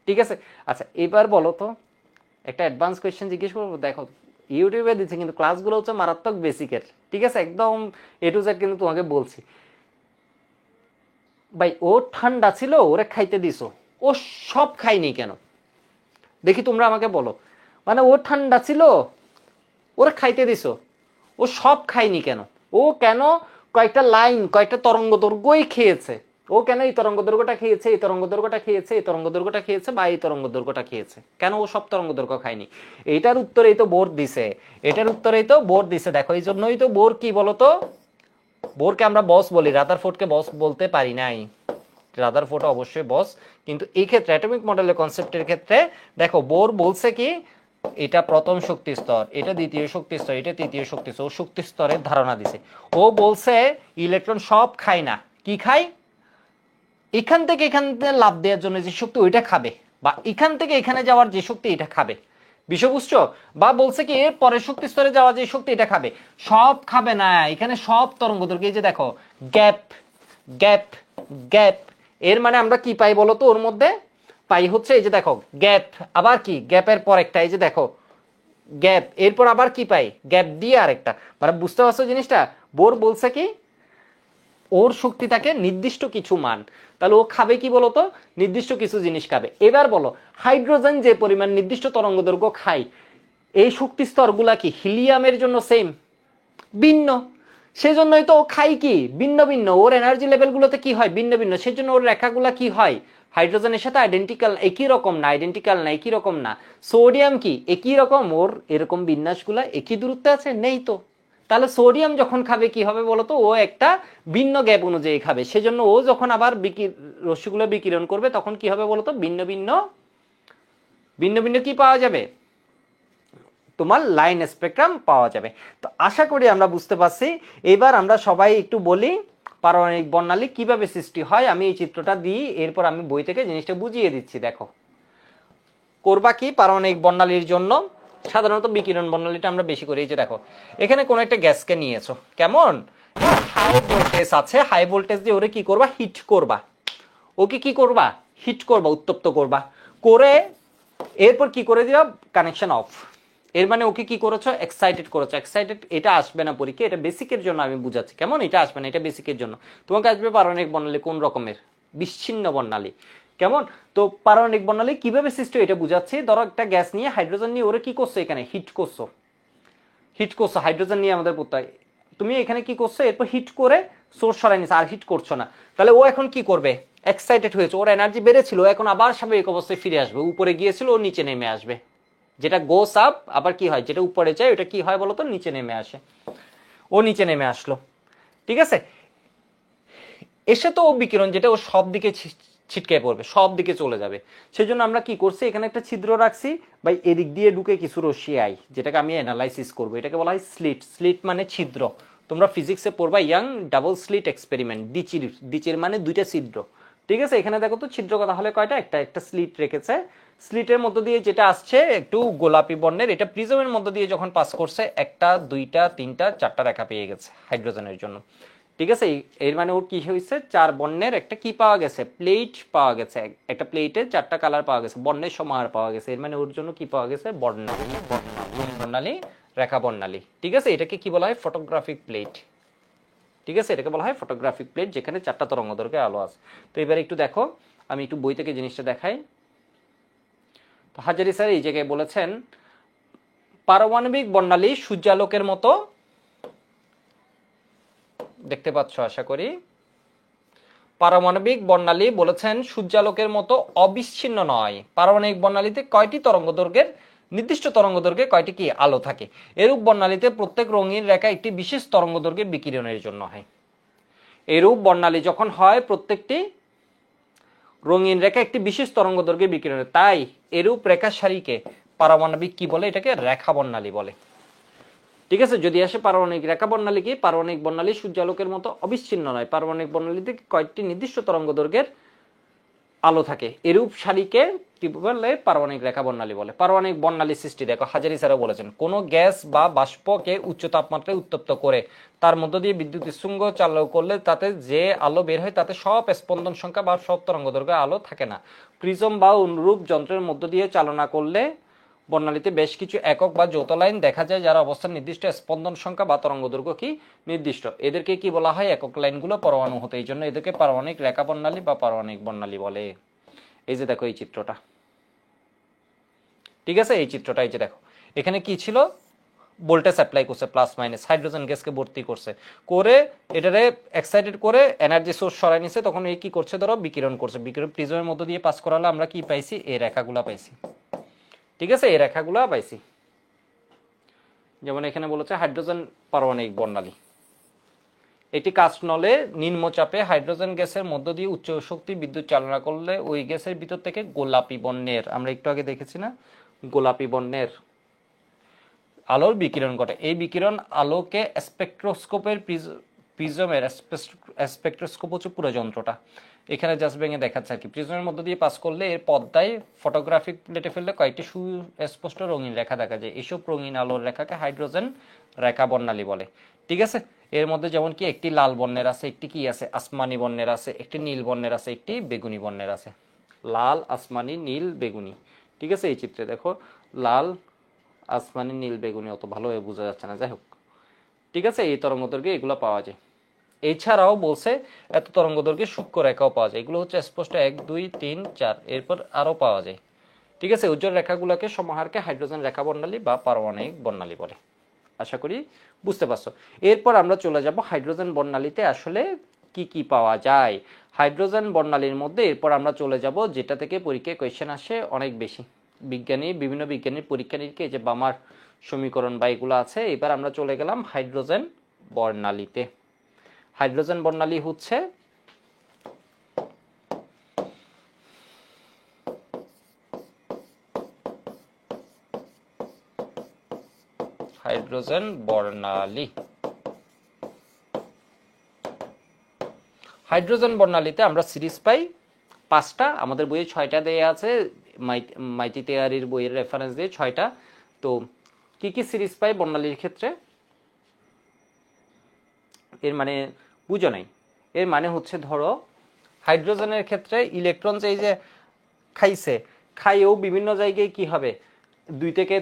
ঠিক আছে, আচ্ছা এবার বলো তো একটা অ্যাডভান্স কোয়েশ্চেন জিজ্ঞেস করবো। দেখো ইউটিউবে দিচ্ছে কিন্তু ক্লাসগুলো হচ্ছে মারাত্মক বেসিকের। ঠিক আছে, একদম এ টু জেড কিন্তু তোমাকে বলছি। ভাই ও ঠান্ডা ছিল, ওরে খাইতে দিছো, ও সব খাইনি কেন? দেখি তোমরা আমাকে বলো, মানে ও ঠান্ডা ছিল, ওরে খাইতে দিছো, ও সব খাইনি কেন? ও কেন কয়েকটা লাইন, কয়েকটা তরঙ্গ দৈর্ঘ্যই খেয়েছে? ও কেন এই তরঙ্গ দৈর্ঘ্যটা খেয়েছে, এই তরঙ্গ দৈর্ঘ্যটা খেয়েছে, এই তরঙ্গ দৈর্ঘ্যটা খেয়েছে, বা এই তরঙ্গ দৈর্ঘ্যটা খেয়েছে? কেন ও সব তরঙ্গ দৈর্ঘ্য খায়নি? এইটার উত্তরেই তো বোর দিছে, এটার উত্তরেই তো বোর দিছে। দেখো এই জন্যই তো বোর কি বলতো, বোরকে আমরা বস বলি, রাদারফোর্ডকে বস বলতে পারি নাই। রাদারফোর্ড অবশ্যই বস, কিন্তু এই ক্ষেত্রে অ্যাটমিক মডেলের কনসেপ্টের ক্ষেত্রে দেখো বোর বলছে কি, এটা প্রথম শক্তি স্তর, এটা দ্বিতীয় শক্তি স্তর, এটা তৃতীয় শক্তি স্তর, ও শক্তি স্তরের ধারণা দিছে। ও বলছে ইলেকট্রন সব খায় না, কি খায়, এখান থেকে এখানে লাভ দেওয়ার জন্য যে শক্তি ওইটা খাবে, বা এখান থেকে এখানে যাওয়ার যে শক্তি এটা খাবে। বিষয় বুঝছো? বা বলছে কি এর পরের শক্তি স্তরে যাওয়া যে শক্তি এটা খাবে, সব খাবে না। এখানে সব তরঙ্গ দৈর্ঘ্য, এই যে দেখো গ্যাপ, গ্যাপ, গ্যাপ, এর মানে আমরা কি পাই বলতো, ওর মধ্যে পাই হচ্ছে এই যে দেখো গ্যাপ, আবার কি গ্যাপের পর একটা, এই যে দেখো গ্যাপ, এরপর আবার কি পাই, গ্যাপ দিয়ে আরেকটা। মানে বুঝতে পারছো জিনিসটা? বোর বলছে কি ওর শক্তি থাকে নির্দিষ্ট কিছু মান, তাহলে ও খাবে কি বলতো, নির্দিষ্ট কিছু জিনিস খাবে। এবার বলো হাইড্রোজেন যে পরিমাণ নির্দিষ্ট তরঙ্গ দৈর্ঘ্য খায়, এই শক্তি স্তরগুলা কি হিলিয়ামের জন্য সেম, ভিন্ন? সেজন্যই তো ও খাই কি ভিন্ন ভিন্ন, ওর এনার্জি লেভেলগুলোতে কি হয় ভিন্ন ভিন্ন, সেজন্য ওর রেখাগুলা কি হয় হাইড্রোজেনের সাথে আইডেন্টিক্যাল, একই রকম না, আইডেন্টিক্যাল না, একই রকম না। সোডিয়াম কি একই রকম, ওর এরকম বিন্যাসগুলা একই দূরত্বে আছে, নেই তো। তাহলে সোডিয়াম যখন খাবে কি হবে বলতো, ও একটা ভিন্ন গ্যাপ অনুযায়ী খাবে, সেজন্য ও যখন আবার রশ্মিগুলো বিকিরণ করবে তখন কি হবে বলতো, ভিন্ন ভিন্ন, ভিন্ন ভিন্ন কি পাওয়া যাবে, তোমার লাইন স্পেকট্রাম পাওয়া যাবে। তো আশা করি আমরা বুঝতে পারছি। এবার আমরা সবাই একটু বলি পারমাণবিক বর্ণালী কিভাবে সৃষ্টি হয়। আমি এই চিত্রটা দিই, এরপর আমি বই থেকে জিনিসটা বুঝিয়ে দিচ্ছি। দেখো করবা কি পারমাণবিক বর্ণালীর জন্য, সাধারণত বিকিরণ বর্ণালীটা আমরা বেশি করি। এই যে দেখো এখানে কোন একটা গ্যাসকে নিয়েছো, কেমন হাই ভোল্টেজ আছে, হাই ভোল্টেজ দিয়ে ওরে কি করবা, হিট করবা। ওকে কি করবা, হিট করবা, উত্তপ্ত করবা, করে এরপর কি করে দিবা, কানেকশন অফ। এর মানে ওকে কি করেছো, এক্সাইটেড করেছো। এক্সাইটেড এটা আসবে না পরীক্ষা, এটা বেসিকের জন্য আমি বুঝাচ্ছি, কেমন? এটা আসবে না, এটা বেসিকের জন্য। তোমাকে আসবে পারমাণবিক বর্ণালী কোন রকমের, বিচ্ছিন্ন বর্ণালী। কেমন? তো পারমাণবিক বর্ণালী কিভাবে সৃষ্টি এটা বুঝাচ্ছি। ধরো একটা গ্যাস নিয়ে, হাইড্রোজেন নিয়ে ওরে কি করছো, এখানে হিট করছো, হিট করছো, হাইড্রোজেন নিয়ে আমাদের পড়তে হয়। তুমি এখানে কি করছো, এরপর হিট করে সোর্স সরাই নিছো, আর হিট করছো না। তাহলে ও এখন কি করবে, এক্সাইটেড হয়েছে, ওর এনার্জি বেড়েছিল, এখন আবার স্বাভাবিক অবস্থায় ফিরে আসবে। উপরে গিয়েছিল, ও নিচে নেমে আসবে। যেটা গোস আপ, আবার কি হয়, যেটা উপরে যায় ওটা কি হয় বলতো, নিচে নেমে আসে। ও নিচে নেমে আসলো, ঠিক আছে। এসে তো ও বিকিরণ যেটা ও সব দিকে ছিটকে পড়বে, সব দিকে চলে যাবে। সেজন্য আমরা কি করছি, এখানে একটা ছিদ্র রাখছি, বা এদিক দিয়ে ঢুকে কিছু রশ্মি আই, যেটাকে আমি অ্যানালাইসিস করবো। এটাকে বলা হয় স্লিট। স্লিট মানে ছিদ্র। তোমরা ফিজিক্সে পড়বা ইয়াং ডাবল স্লিট এক্সপেরিমেন্ট, দিচির, দিচির মানে দুইটা ছিদ্র। ঠিক আছে, এখানে দেখো তো ছিদ্র কথা হলে কয়টা, একটা, একটা স্লিট রেখেছে। স্লিটের মধ্য দিয়ে যেটা আসছে একটু গোলাপি বর্ণের, এটা প্রিজমের মধ্য দিয়ে যখন পাস করছে, একটা, দুইটা, তিনটা, চারটা রেখা পেয়ে গেছে হাইড্রোজেনের জন্য। ঠিক আছে, এর মানে ওর কি হয়েছে, 4 বর্ণের একটা কি পাওয়া গেছে, প্লেট পাওয়া গেছে, একটা প্লেটে 4টা কালার পাওয়া গেছে, বর্ণের সমাহার পাওয়া গেছে, এর মানে ওর জন্য কি পাওয়া গেছে, বর্ণালী, বর্ণালী, রেখা বর্ণালী। ঠিক আছে, এটাকে কি বলা হয়, ফটোগ্রাফিক প্লেট। ঠিক আছে, এটাকে বলা হয় ফটোগ্রাফিক প্লেট, যেখানে 4টা তরঙ্গদৈর্ঘ্যের আলো আছে। তো এবার একটু দেখো, আমি একটু বই থেকে জিনিসটা দেখাই। তো হাজারি স্যার এই জায়গায় বলেছেন পারমাণবিক বর্ণালী সূর্যালোকের মতো, দেখতে পাচ্ছ আশা করি, পারমাণবিক বর্ণালী বলেছেন সূর্যালোকের মতো অবিচ্ছিন্ন নয়। পারমাণবিক বর্ণালীতে কয়টি তরঙ্গদৈর্ঘ্যের, নির্দিষ্ট তরঙ্গদৈর্ঘ্যে কয়টি কি আলো থাকে। এরূপ বর্ণালীতে প্রত্যেক রঙিন রেখা একটি বিশেষ তরঙ্গদৈর্ঘ্যের বিকিরণের জন্য হয়। এরূপ বর্ণালী যখন হয় প্রত্যেকটি রঙিন রেখা একটি বিশেষ তরঙ্গদৈর্ঘ্যের বিকিরণের, তাই এরূপ রেখা সারিকে পারমাণবিক কি বলে, এটাকে রেখা বর্ণালী বলে। ঠিক আছে, যদি আসে পারমাণবিক রেখা বর্ণালী কি, পারমাণবিক বর্ণালী সূর্যালোকের মতো অবিচ্ছিন্ন নয়, পারমাণবিক বর্ণালীতে কয়েকটি নির্দিষ্ট তরঙ্গদৈর্ঘ্যের আলো থাকে, এরূপ সারিকে কি বলে, পারমাণবিক রেখা বর্ণালী বলে। পারমাণবিক বর্ণালী সৃষ্টি দেখো, হাজারি স্যারও বলেছেন কোন গ্যাস বা বাষ্পকে উচ্চ তাপমাত্রায় উত্তপ্ত করে তার মধ্য দিয়ে বিদ্যুৎ স্ফুলিঙ্গ চালু করলে তাতে যে আলো বের হয় তাতে সব স্পন্দন সংখ্যা বা সব তরঙ্গদৈর্ঘ্য আলো থাকে না। প্রিজম বা অনুরূপ যন্ত্রের মধ্য দিয়ে চালনা করলে বর্ণালীতে বেশ কিছু একক বা যৌথ লাইন দেখা যায়, যার অবস্থান নির্দিষ্ট, স্পন্দন সংখ্যা বা তরঙ্গদৈর্ঘ্য কি নির্দিষ্ট। এদেরকে কি বলা হয়, একক লাইনগুলো পরমাণু হতে, এই জন্য এদেরকে পারমাণবিক রেখা বর্ণালী বা পারমাণবিক বর্ণালী বলে। এই যে দেখো এই চিত্রটা, ঠিক আছে, এই চিত্রটা, এই যে দেখো এখানে কি ছিল, ভোল্টেজ অ্যাপ্লাই করছে প্লাস মাইনাস, হাইড্রোজেন গ্যাসকে ভর্তি করছে, করে এটারে এক্সাইটেড করে এনার্জি সোর্স সরাই নিছে, তখন এই কি করছে, ধরো বিকিরণ করছে, বিকিরণ প্রিজমের মধ্য দিয়ে পাস করালে আমরা কি পাইছি, এই রেখাগুলা পাইছি। ঠিক আছে, এই রেখাগুলা পাইছি। যেমন এখানে বলেছে হাইড্রোজেন পারমাণবিক বর্ণালী, এটি কাস্ট নলে নিম্নচাপে হাইড্রোজেন গ্যাসের মধ্য দিয়ে উচ্চ শক্তি বিদ্যুৎ চালনা করলে ওই গ্যাসের ভিতর থেকে গোলাপি বর্ণের, আমরা একটু আগে দেখেছি না, গোলাপি বর্ণের আলোর বিকিরণ ঘটে। এই বিকিরণ আলোকে স্পেকট্রোস্কোপের প্রিজমের, স্পেকট্রোস্কোপ হচ্ছে পুরো যন্ত্রটা, এখানে জাস্ট ভেঙে দেখাচ্ছে আর কি, প্রিজমের মধ্য দিয়ে পাস করলে এর পর্দায় ফটোগ্রাফিক প্লেটে ফেললে কয়েকটি সুস্পষ্ট রঙিন রেখা দেখা যায়। এসব রঙিন আলোর রেখাকে হাইড্রোজেন রেখা বর্ণালী বলে। ঠিক আছে, এর মধ্যে যেমন কি একটি লাল বর্ণের আছে, একটি কি আছে, আসমানি বর্ণের আছে, একটি নীল বর্ণের আছে, একটি বেগুনি বর্ণের আছে। লাল, আসমানি, নীল, বেগুনি। ঠিক আছে, এই চিত্রে দেখো লাল, আসমানি, নীল, বেগুনি, অত ভালোভাবে বোঝা যাচ্ছে না, যাই হোক। ঠিক আছে, এই তরঙ্গদৈর্ঘ্যে এগুলো পাওয়া যায়। এছাড়াও বলছে এত তরঙ্গদৈর্ঘ্যে সূক্ষ্ম রেখাও পাওয়া যায়, এগুলো হচ্ছে স্পষ্ট 1 2 3 4, এরপর আরো পাওয়া যায়। ঠিক আছে, উজ্জ্বল রেখাগুলোকে সমাহারকে হাইড্রোজেন রেখা বর্ণালী বা পারমাণবিক বর্ণালী বলে। আশা করি বুঝতে পারছো। এরপর আমরা চলে যাব হাইড্রোজেন বর্ণালীতে আসলে কি কি পাওয়া যায়। হাইড্রোজেন বর্ণালীর মধ্যে এরপর আমরা চলে যাব যেটা থেকে পরীক্ষায় কোয়েশ্চেন আসে অনেক বেশি, বিভিন্ন বিজ্ঞানীর পরীক্ষা নিরীক্ষা, এই যে বামার সমীকরণ বা এগুলো আছে। এবার আমরা চলে গেলাম হাইড্রোজেন বর্ণালীতে। হাইড্রোজেন বর্ণালী হচ্ছে হাইড্রোজেন বর্ণালী। হাইড্রোজেন বর্ণালীতে আমরা সিরিজ পাই 5টা, আমাদের বইয়ে 6টা দেয়া আছে, মাইতি তেয়ারির বইয়ের রেফারেন্স দিয়ে 6টা। তো কি কি সিরিজ পাই বর্ণালীর ক্ষেত্রে, এর মানে বুঝো নাই, এর মানে হচ্ছে ধরো হাইড্রোজেনের ক্ষেত্রে ইলেকট্রন এই যে খাইছে, খাইয়েও বিভিন্ন জায়গায় কি হবে, 2 থেকে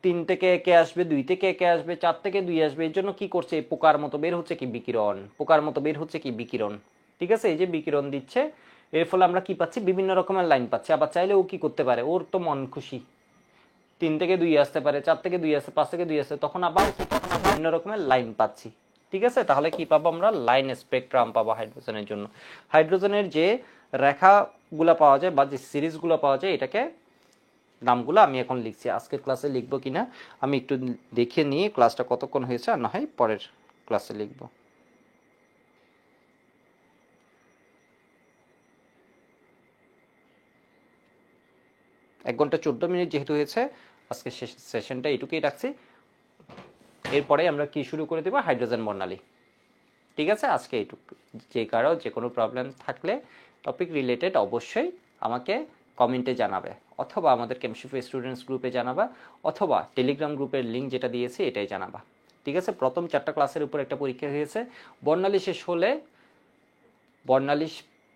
3 থেকে একে আসবে, 2 থেকে একে আসবে, 4 থেকে 2 আসবে, এর জন্য কি করছে, পোকার মতো বের হচ্ছে কি বিকিরণ, পোকার মতো বের হচ্ছে কি বিকিরণ। ঠিক আছে, এই যে বিকিরণ দিচ্ছে, এর ফলে আমরা কি পাচ্ছি, বিভিন্ন রকমের লাইন পাচ্ছি। আবার চাইলে ও কি করতে পারে, ওর তো মন খুশি 3 থেকে 2 আসতে পারে, 4 থেকে 2 আসে, 5 থেকে 2 আসে, তখন আবার বিভিন্ন রকমের লাইন পাচ্ছি। ঠিক আছে, তাহলে কি পাবো আমরা, লাইন স্পেকট্রাম পাবো হাইড্রোজেনের জন্য। হাইড্রোজেনের যে রেখাগুলো পাওয়া যায় বা যে সিরিজগুলো পাওয়া যায়, এটাকে নামগুলো আমি এখন লিখছি, আজকের ক্লাসে লিখবো কিনা আমি একটু দেখে নিয়ে ক্লাসটা কতক্ষণ হয়েছে, আর না হয় পরের ক্লাসে লিখবো। এক ঘন্টা 14 মিনিট যেহেতু হয়েছে, আজকে সেশনটা এইটুকুই রাখছি। এরপরে আমরা কি শুরু করে দেবো, হাইড্রোজেন বর্ণালী। ঠিক আছে, আজকে এইটুকু। যে কারো যে কোনো প্রবলেম থাকলে টপিক রিলেটেড অবশ্যই আমাকে কমেন্টে জানাবে, অথবা আমাদের কেমিস্ট্রি ফর স্টুডেন্টস গ্রুপে জানাবা, অথবা টেলিগ্রাম গ্রুপের লিঙ্ক যেটা দিয়েছি এটাই জানাবা। ঠিক আছে, প্রথম 4টা ক্লাসের উপর একটা পরীক্ষা হয়েছে। বর্ণালী শেষ হলে বর্ণালী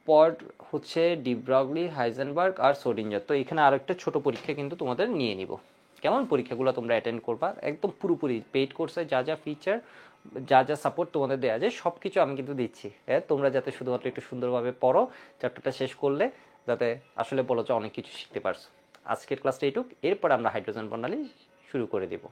পর হচ্ছে ডি ব্রগলি, হাইজেনবার্গ আর সোডিঞ্জার। তো এখানে আরো একটা ছোট পরীক্ষা কিন্তু তোমাদের নিয়ে নিব। কেমন, পরীক্ষাগুলো তোমরা অ্যাটেন্ড করবা একদম পুরোপুরি পেইড কোর্সে যা যা ফিচার, যা যা সাপোর্ট তোমাদের দেওয়া যায় সব কিছু আমি কিন্তু দিচ্ছি। হ্যাঁ, তোমরা যাতে শুধুমাত্র একটু সুন্দরভাবে পড়ো, চ্যাপ্টারটা শেষ করলে যাতে আসলে বলো যে অনেক কিছু শিখতে পারছো। আজকের ক্লাসটা এইটুক, এরপর আমরা হাইড্রোজেন বর্ণালী শুরু করে দেবো।